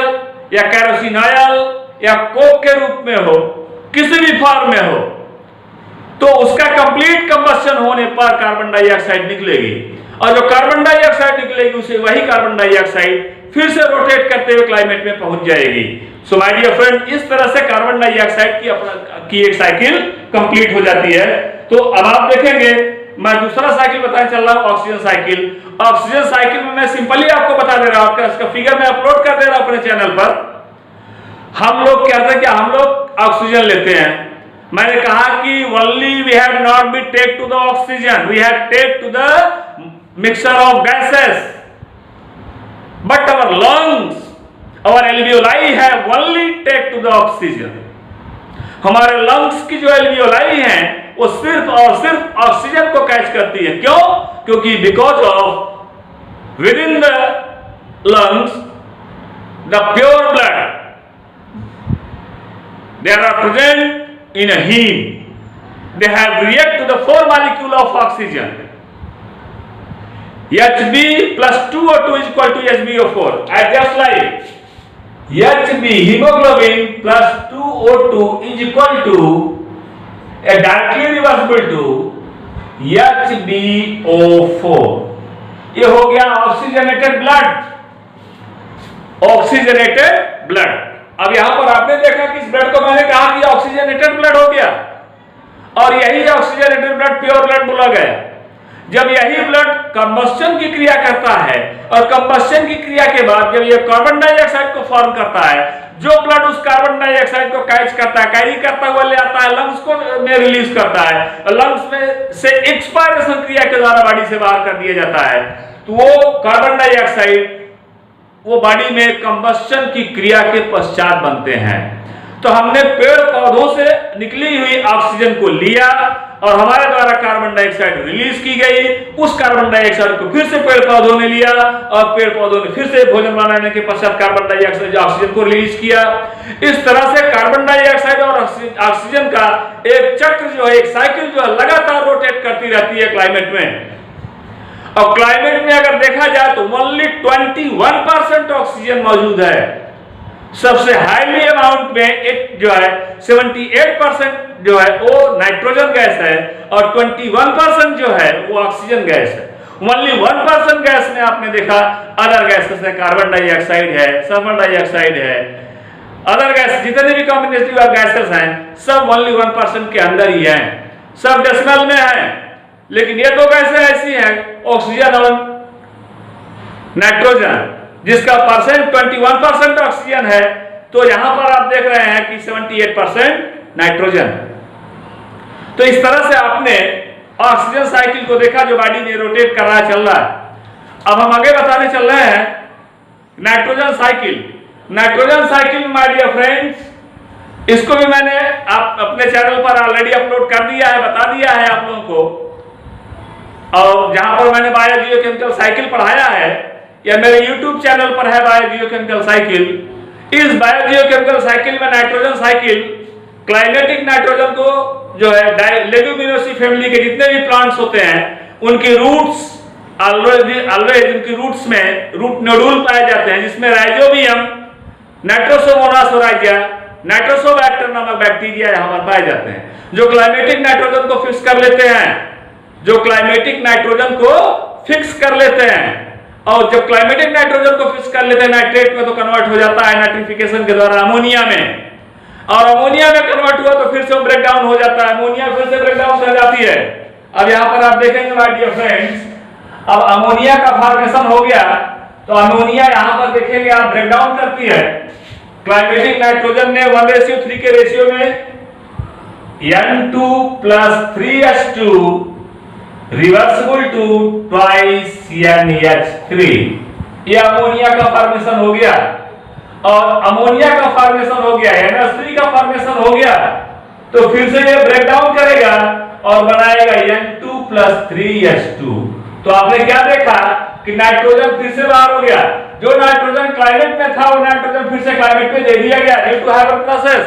या कैरोसिन ऑयल या कोक के रूप में हो, किसी भी फॉर्म में हो, तो उसका कंप्लीट कंबस्शन होने पर कार्बन डाइऑक्साइड निकलेगी और जो कार्बन डाइऑक्साइड निकलेगी उसे वही कार्बन डाइऑक्साइड फिर से रोटेट करते हुए क्लाइमेट में पहुंच जाएगी। सो माय डियर फ्रेंड, इस तरह से कार्बन डाइऑक्साइड की एक साइकिल कंप्लीट हो जाती है। तो अब आप देखेंगे मैं दूसरा साइकिल बताने चल रहा हूं, ऑक्सीजन साइकिल। ऑक्सीजन साइकिल में मैं सिंपली आपको बता दे रहा हूं, इसका फिगर मैं अपलोड कर दे रहा हूं अपने चैनल पर। हम लोग क्या करते हैं कि हम लोग ऑक्सीजन लेते हैं। मैंने कहा कि only we have not been take to the oxygen, we have take to the mixture of gases, but our lungs, our alveoli have only take to the oxygen। हमारे लंग्स की जो एल्वियोलाई हैं वो सिर्फ और सिर्फ ऑक्सीजन को कैच करती है। क्यों? क्योंकि because of with in the lungs the pure blood they are present in a heme, they have react to the 4 molecule of oxygen, Hb plus 2O2 is equal to HbO4, and just like Hb hemoglobin plus 2O2 is equal to a directly reversible to HbO4। ये हो गया ऑक्सीजनेटेड ब्लड, ऑक्सीजनेटेड ब्लड। अब यहां पर आपने देखा कि इस ब्लड को मैंने कहा कि ऑक्सीजनेटेड ब्लड हो गया और यही ऑक्सीजनेटेड ब्लड प्योर ब्लड बोला गया। जब यही ब्लड कंबस्शन की क्रिया करता है और कंबस्शन की क्रिया के बाद जब ये कार्बन डाइऑक्साइड को फॉर्म करता है, जो ब्लड उस कार्बन डाइऑक्साइड को कैच करता है, कैरी करता हुआ ले आता है, लंग्स को में रिलीज करता है और लंग्स में से एक्सपायरेशन क्रिया के द्वारा बॉडी से बाहर कर दिया जाता है। तो वो कार्बन डाइऑक्साइड वो बॉडी में कंबस्शन की क्रिया के पश्चात बनते हैं। तो हमने पेड़ पौधों से निकली हुई ऑक्सीजन को लिया और हमारे द्वारा कार्बन डाइऑक्साइड रिलीज की गई, उस कार्बन डाइऑक्साइड को फिर से पेड़ पौधों ने लिया और पेड़ पौधों ने फिर से भोजन बनाने के पश्चात कार्बन डाइऑक्साइड ऑक्सीजन को रिलीज किया। इस तरह से कार्बन डाइऑक्साइड और ऑक्सीजन का एक चक्र जो है, एक साइकिल जो है लगातार रोटेट करती रहती है क्लाइमेट में। और क्लाइमेट में अगर देखा जाए तो ओनली 21% ऑक्सीजन मौजूद है। सबसे हाईली अमाउंट में एक जो है 78% जो है वो नाइट्रोजन गैस है और 21% जो है वो ऑक्सीजन गैस है। ओनली 1% गैस में आपने देखा अदर गैसेस है, कार्बन डाइऑक्साइड है, सल्फर डाइऑक्साइड है, अदर गैस जितने भी कॉम्बिनेशन गैसेस हैं सब ओनली 1% के अंदर ही हैं, सब डेसिमल में हैं। लेकिन ये दो गैसें ऐसी हैं, ऑक्सीजन और नाइट्रोजन, जिसका परसेंट 21% ऑक्सीजन है, तो यहां पर आप देख रहे हैं कि 78% नाइट्रोजन। तो इस तरह से आपने ऑक्सीजन साइकिल को देखा जो बॉडी में रोटेट कर रहा है, चल रहा है। अब हम आगे बताने चल रहे हैं nitrogen cycle. Nitrogen cycle my dear friends, इसको भी मैंने आप अपने चैनल पर ऑलरेडी अपलोड कर दिया है, बता दिया है आप लोगों को। और जहां पर मैंने बायोजियोकेमिकल साइकिल पढ़ाया है या मेरे YouTube चैनल पर है बायोजियोकेमिकल साइकिल। इस बायोजियोकेमिकल साइकिल में नाइट्रोजन साइकिल क्लाइमेटिक नाइट्रोजन को जो है लेग्यूमिनोसी फैमिली के जितने भी प्लांट्स होते हैं उनकी रूट्स ऑलवेज उनकी रूट्स में रूट नोडुल पाए जाते हैं, जिसमें राइजोबियम, नाइट्रोसोमोनास ओराइजा, नाइट्रोसोबैक्टर नामक बैक्टीरिया यहां पर पाए जाते हैं, जो क्लाइमेटिक नाइट्रोजन को फिक्स कर लेते हैं, जो क्लाइमेटिक नाइट्रोजन को फिक्स कर लेते हैं। और जब क्लाइमेटिक नाइट्रोजन को फिक्स कर लेते हैं नाइट्रेट में, तो कन्वर्ट हो जाता है नाइट्रिफिकेशन के द्वारा अमोनिया में, और अमोनिया में कन्वर्ट हुआ तो फिर से ब्रेक डाउन हो जाता है, अमोनिया फिर से ब्रेक डाउन हो जाती है। अब यहां पर आप देखेंगे माय डियर फ्रेंड्स, अब अमोनिया का फॉर्मेशन हो गया, तो अमोनिया यहां पर देखेंगे आप ब्रेक डाउन करती है। क्लाइमेटिक नाइट्रोजन ने 1:3 के रेशियो में N2 plus 3H2 reversible to twice NH3, ये अमोनिया का फॉर्मेशन हो गया। और अमोनिया का फॉर्मेशन हो गया, NH3 का फॉर्मेशन हो गया, तो फिर से ये ब्रेक डाउन करेगा और बनाएगा N2 + 3H2। तो आपने क्या देखा कि नाइट्रोजन फिर से बाहर हो गया। जो नाइट्रोजन क्लाइमेट में था वो नाइट्रोजन फिर से क्लाइमेट में दे दिया गया due to hybrid process.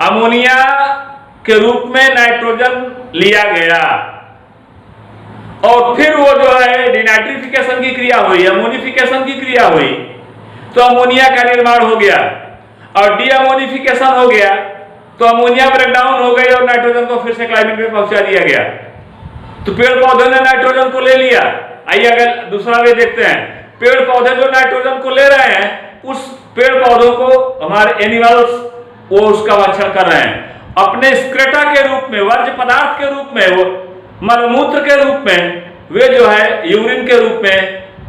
Ammonia के रूप में नाइट्रोजन लिया गया और फिर वो जो है डिनाइट्रिफिकेशन की क्रिया हुई, अमोनिफिकेशन की क्रिया हुई, तो अमोनिया का निर्माण हो गया और डीअमोनिफिकेशन हो गया तो अमोनिया ब्रेकडाउन हो गई और नाइट्रोजन को फिर से क्लाइमेट में पहुंचा दिया गया। तो पेड़ पौधों ने नाइट्रोजन को ले लिया। आइए अगर दूसरा वे देखते हैं, पेड़ पौधे जो नाइट्रोजन को ले रहे हैं उस पेड़ पौधों को हमारे एनिमल्स वो उसका भक्षण कर रहे हैं अपने स्क्रेटा के रूप में, वर्ज्य पदार्थ के रूप में, वो मलमूत्र के रूप में, वे जो है यूरिन के रूप में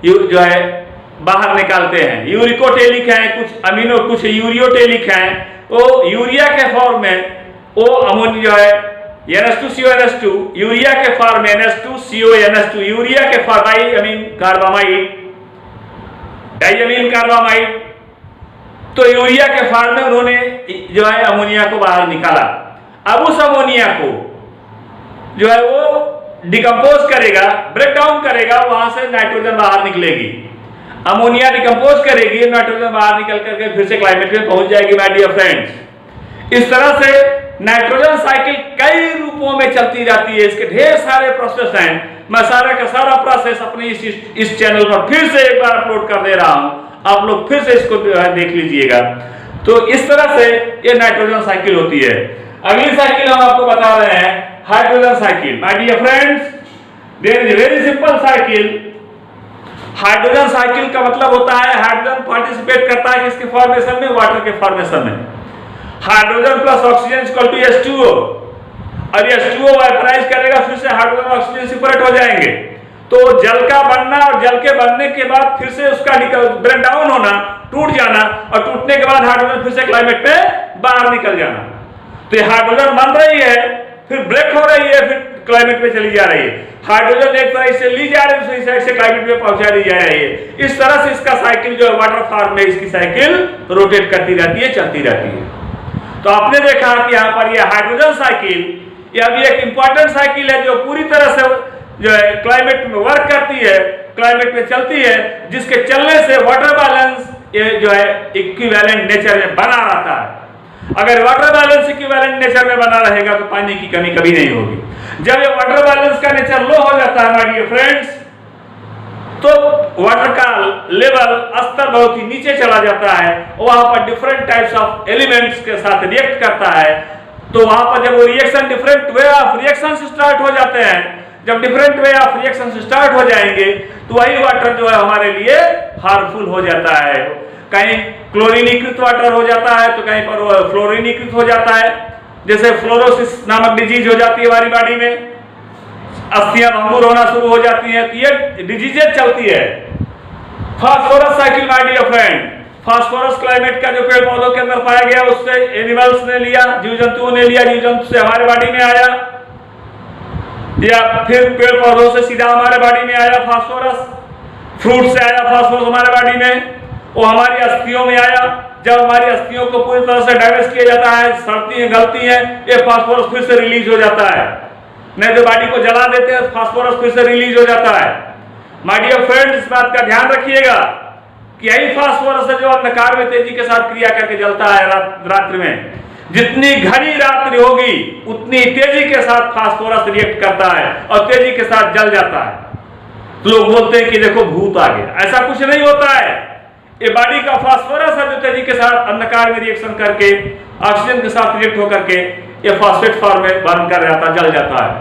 जो है बाहर निकालते हैं। यूरिकोटेलिक है, कुछ अमीनो, कुछ यूरियोटेलिक है, वो यूरिया के फॉर्म में वो अमोनिया जो है NH2CONH2 यूरिया के फॉर्म में NH2CONH2 यूरिया के फॉर्म डाइअमीन कार्बामाइड, डाइअमीन कार्बामाइड, तो यूरिया के फॉर्म में उन्होंने जो है अमोनिया को बाहर निकाला। अब उस अमोनिया को जो है वो डिकम्पोज करेगा, ब्रेक डाउन करेगा, वहां से नाइट्रोजन बाहर निकलेगी। अमोनिया डिकम्पोज करेगी, नाइट्रोजन बाहर निकल करके फिर से क्लाइमेट में पहुंच जाएगी माय डियर फ्रेंड्स। इस तरह से नाइट्रोजन साइकिल कई रूपों में चलती जाती है। इसके ढेर सारे प्रोसेस हैं। मैं सारा का सारा प्रोसेस अपने इस चैनल पर फिर से एक बार अपलोड कर दे रहा हूं, आप लोग फिर से इसको देख लीजिएगा। तो इस तरह से ये नाइट्रोजन साइकिल होती है। अगली साइकिल हम आपको बता रहे हैं hydrogen cycle. My dear friends, there is very simple cycle. Hydrogen cycle का मतलब होता है हाइड्रोजन पार्टिसिपेट करता है किसके फॉर्मेशन में, वाटर के फॉर्मेशन में। Hydrogen plus oxygen equal to H2O, और H2O वाइपराइज करेगा, फिर से हाइड्रोजन और ऑक्सीजन सेपरेट हो जाएंगे। तो जल का बनना और जल के बनने के बाद फिर से उसका ब्रेक डाउन होना, टूट जाना, और टूटने के बाद हाइड्रोजन फिर से क्लाइमेट में बाहर निकल जाना। तो ये हाइड्रोजन बन रही है, फिर ब्रेक हो रही है, फिर क्लाइमेट में चली जा रही है। हाइड्रोजन एक तरह से ली जा रही है, दूसरी साइड से क्लाइमेट में पहुंचा दी जा रही है। इस तरह से इसका साइकिल जो है वाटर फॉर्म में इसकी साइकिल रोटेट करती रहती है, चलती रहती है। तो आपने देखा कि यहाँ पर यह हाइड्रोजन साइकिल यह भी एक इंपॉर्टेंट साइकिल है जो पूरी तरह से जो है क्लाइमेट में वर्क करती है, क्लाइमेट में चलती है, जिसके चलने से वाटर बैलेंस ये जो है इक्विवेलेंट नेचर में बना रहता है। अगर वाटर बैलेंस इक्विवेलेंट नेचर में बना रहेगा तो पानी की कमी कभी नहीं होगी। जब ये वाटर बैलेंस का नेचर लो हो जाता है माय डियर फ्रेंड्स, तो वाटर का लेवल स्तर बहुत ही नीचे चला जाता है, वहां पर डिफरेंट टाइप्स ऑफ एलिमेंट्स के साथ रिएक्ट करता है। तो वहां पर जब वो reaction different way of reaction से स्टार्ट हो जाते हैं, जब डिफरेंट वे ऑफ रिएक्शन से स्टार्ट हो जाएंगे तो वही वाटर जो है हमारे लिए हार्मफुल हो जाता है। कहीं क्लोरीनीकृत वाटर हो जाता है तो कहीं पर फ्लोरीनीकृत हो जाता है। जैसे फ्लोरोसिस नामक डिजीज हो जाती है हमारी बॉडी में, अस्थियां भंगुर होना शुरू हो जाती हैं, तो ये डिजीजेज चलती है। Phosphorus cycle my dear friend, phosphorus climate का जो पेड़ पौधों के अंदर पाया गया उससे एनिमल्स ने लिया, जीव जंतुओं ने लिया, जीव जंतु से हमारे बॉडी में आया, या फिर पेड़ पौधों से सीधा हमारे बॉडी में आया फास्फोरस, फ्रूट से आया फास्फोरस हमारे बॉडी में, वो हमारी अस्थियों में आया। जब हमारी अस्थियों को पूरी तरह से डैमेज किया जाता है, सड़ती है, गलती है, ये फास्फोरस फिर से रिलीज हो जाता है। नहीं तो बॉडी को जला देते हैं, फास्फोरस फिर से रिलीज हो जाता है। माय डियर फ्रेंड्स, इस बात का ध्यान रखिएगा कि यही फास्फोरस है जो अंधकार में तेजी के साथ क्रिया करके जलता है रात्रि में। जितनी घनी रात्रि होगी उतनी तेजी के साथ फास्फोरस रिएक्ट करता है और तेजी के साथ जल जाता है। तो लोग बोलते हैं कि देखो भूत आ गया, ऐसा कुछ नहीं होता है। ये बॉडी का फास्फोरस है जो तेजी के साथ अंधकार में रिएक्शन करके ऑक्सीजन के साथ रिएक्ट होकर के ये फास्फेट फॉर्म में बर्न कर जाता, जल जाता है।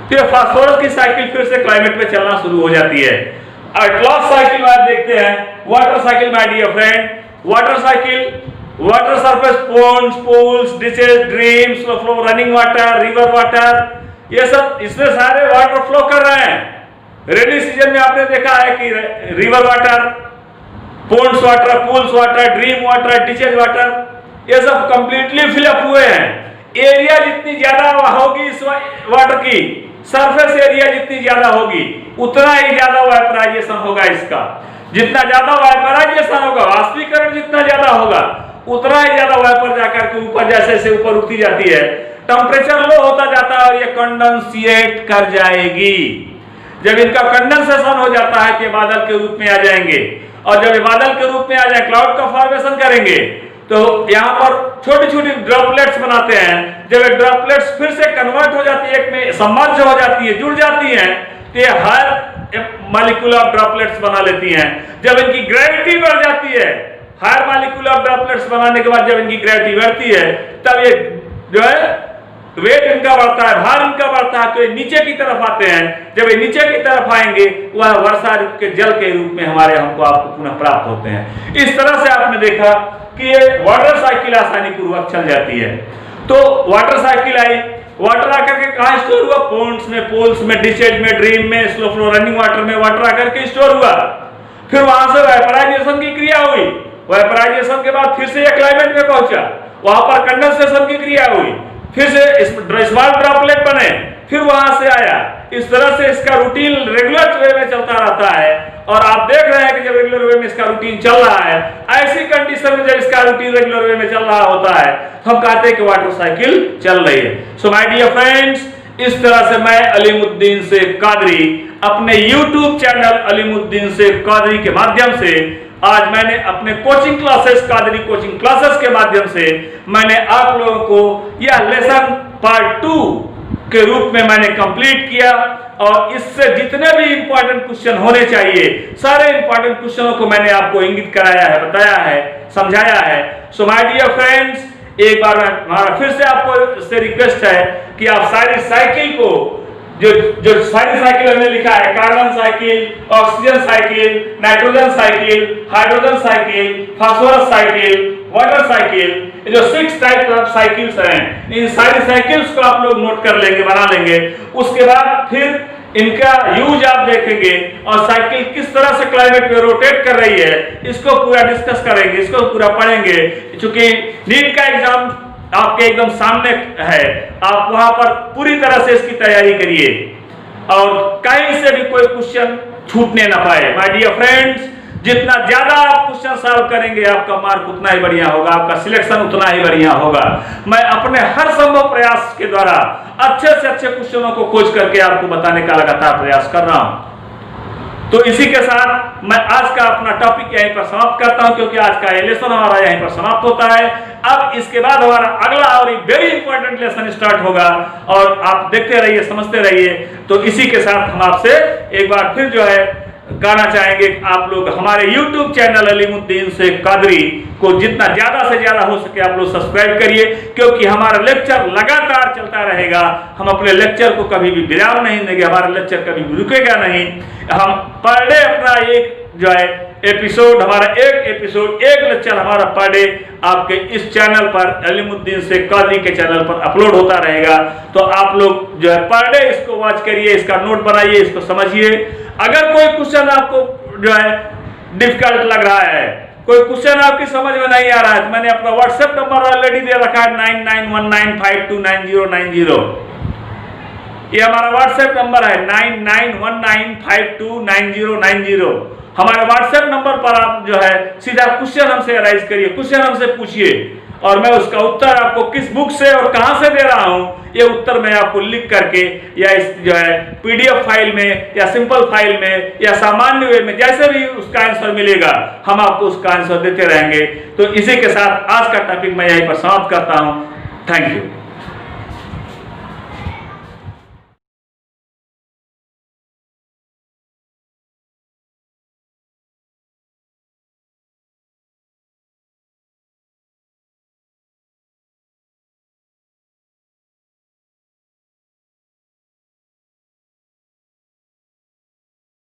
तो ये फास्फोरस की साइकिल फिर से क्लाइमेट में चलना शुरू हो जाती है। और लास्ट साइकिल में आप देखते हैं water cycle my dear friend. Water cycle, water surface, ponds, pools, ditches, dreams, flow, running water, river water, ये सब इसमें सारे वाटर फ्लो कर रहे हैं। रेनी सीजन में आपने देखा है कि river water, ponds water, pools water, dream water, ditches water, ये सब कंप्लीटली फिलअप हुए हैं। एरिया जितनी ज्यादा होगी इस वाटर की, सरफेस एरिया जितनी ज्यादा होगी उतना ही ज्यादा वाइपराइजेशन होगा इसका। जितना ज्यादा वाइपराइजेशन होगा, वाष्पीकरण जितना ज्यादा होगा उतना ही ज्यादा वेपर जाकर के ऊपर जैसे जैसे ऊपर उठती जाती है, टेम्परेचर लो होता जाता है और ये कंडेंसेट कर जाएगी। जब इनका कंडेंसेशन हो जाता है कि बादल के रूप में आ जाएंगे, और जब ये बादल के रूप में आ जाए, क्लाउड का फॉर्मेशन करेंगे, तो यहाँ पर छोटी छोटी ड्रॉपलेट्स बनाते हैं। जब ये ड्रॉपलेट्स फिर से कन्वर्ट हो जाती है, एक में सम्मर्ज हो जाती है, जुड़ जाती हैं, तो ये हायर मॉलिक्यूलर ड्रॉपलेट्स बना लेती हैं। जब इनकी ग्रेविटी बढ़ जाती है, हायर मॉलिक्यूलर ड्रॉपलेट्स बनाने के बाद जब इनकी ग्रेविटी बढ़ती है, तब ये जो है वेट इनका बढ़ता है, भार इनका बढ़ता है, तो ये नीचे की तरफ आते हैं। जब ये नीचे की तरफ आएंगे, वह वर्षा के जल के रूप में हमारे हमको आपको पुनः प्राप्त होते हैं। इस तरह से आपने देखा कि ये वाटर साइकिल आसानी पूर्वक चल जाती है। तो वाटर साइकिल आई, वाटर आकर के कहाँ स्टोर हुआ? पोन्ड्स में, पोल्स में, डिशेज में, ड्रीम में, स्लो फ्लो रनिंग वाटर में वाटर आकर के स्टोर हुआ। फिर वहां से वेपराइजेशन की क्रिया हुई, वेपराइजेशन के बाद फिर से ये क्लाइमेट में पहुंचा, वहां पर कंडेंसेशन की क्रिया हुई, फिर से स्मॉल ड्रॉपलेट बने, फिर वहां से आया। इस तरह से इसका रूटीन रेगुलर वे में चलता रहता है। और आप देख रहे हैं कि जब रेगुलर वे में इसका रूटीन चल रहा है, ऐसी कंडीशन में जब इसका रूटीन रेगुलर वे में चल रहा होता है, हम कहते हैं कि वाटर साइकिल चल रही है। सो माय डियर फ्रेंड्स, इस तरह से मैं अलीमुद्दीन शेख कादरी अपने YouTube चैनल अलीमुद्दीन शेख कादरी के माध्यम से आज मैंने अपने coaching classes, Qadri coaching classes के माध्यम से मैंने आप लोगों को यह लेसन पार्ट 2 के रूप में मैंने कंप्लीट किया। और इससे जितने भी इंपॉर्टेंट क्वेश्चन होने चाहिए, सारे इंपॉर्टेंट क्वेश्चनों को मैंने आपको इंगित कराया है, बताया है, समझाया है। सो माय डियर फ्रेंड्स, एक बार हमारा फिर से आपको से रिक्वेस्ट है कि आप सारी साइकिल को, जो सारी साइकिल हमने लिखा है, carbon cycle, oxygen cycle, nitrogen cycle, hydrogen cycle, phosphorus cycle, water cycle, जो 6 टाइप ऑफ साइकिल्स हैं, इन सारी साइकिल्स को आप लोग नोट कर लेंगे, बना लेंगे। उसके बाद फिर इनका यूज आप देखेंगे और साइकिल किस तरह से क्लाइमेट में रोटेट कर रही है, इसको पूरा डिस्कस करेंगे, इसको पूरा पढ़ेंगे। क्योंकि नीट का एग्जाम आपके एकदम सामने है, आप वहां पर पूरी तरह से इसकी तैयारी करिए और कहीं से भी कोई क्वेश्चन छूटने ना पाए। माय डियर फ्रेंड्स, जितना ज्यादा आप क्वेश्चन सॉल्व करेंगे, आपका मार्क उतना ही बढ़िया होगा, आपका सिलेक्शन उतना ही बढ़िया होगा। मैं अपने हर संभव प्रयास के द्वारा अच्छे से अच्छे क्वेश्चनों को खोज करके आपको बताने का लगातार प्रयास कर रहा हूं। तो इसी के साथ मैं आज का अपना टॉपिक यहीं पर समाप्त करता हूं, क्योंकि आज का ये लेसन हमारा यहीं पर समाप्त होता है। अब इसके बाद हमारा अगला और एक वेरी इंपॉर्टेंट लेसन स्टार्ट होगा, और आप देखते रहिए, समझते रहिए। तो इसी के साथ हम आपसे एक बार फिर जो है कहना चाहेंगे, आप लोग हमारे YouTube चैनल अलीमुद्दीन शेख कादरी को जितना ज्यादा से ज्यादा हो सके आप लोग सब्सक्राइब करिए, क्योंकि हमारा लेक्चर लगातार चलता रहेगा। हम अपने लेक्चर को कभी भी विराम नहीं देंगे, हमारा लेक्चर कभी भी रुकेगा नहीं। हम पर डे अपना एक जो है एपिसोड, हमारा एक एपिसोड, एक लेक्चर हमारा पर डे आपके इस चैनल पर, अलीमुद्दीन शेख कादरी के चैनल पर अपलोड होता रहेगा। तो आप लोग जो है पर डे इसको वॉच करिए, इसका नोट बनाइए, इसको समझिए। अगर कोई क्वेश्चन आपको जो है डिफिकल्ट लग रहा है, कोई क्वेश्चन आपकी समझ में नहीं आ रहा है, तो मैंने अपना व्हाट्सएप नंबर ऑलरेडी दे रखा है 9919529090। ये हमारा व्हाट्सएप नंबर है 9919529090। हमारे व्हाट्सएप नंबर पर आप जो है सीधा क्वेश्चन हमसे राइज करिए, क्वेश्चन हमसे पूछिए, और मैं उसका उत्तर आपको किस बुक से और कहां से दे रहा हूं, ये उत्तर मैं आपको लिख करके या इस जो है PDF फाइल में या सिंपल फाइल में या सामान्य वे में, जैसे भी उसका आंसर मिलेगा, हम आपको उसका आंसर देते रहेंगे। तो इसी के साथ आज का टॉपिक मैं यहीं पर समाप्त करता हूं। Thank you.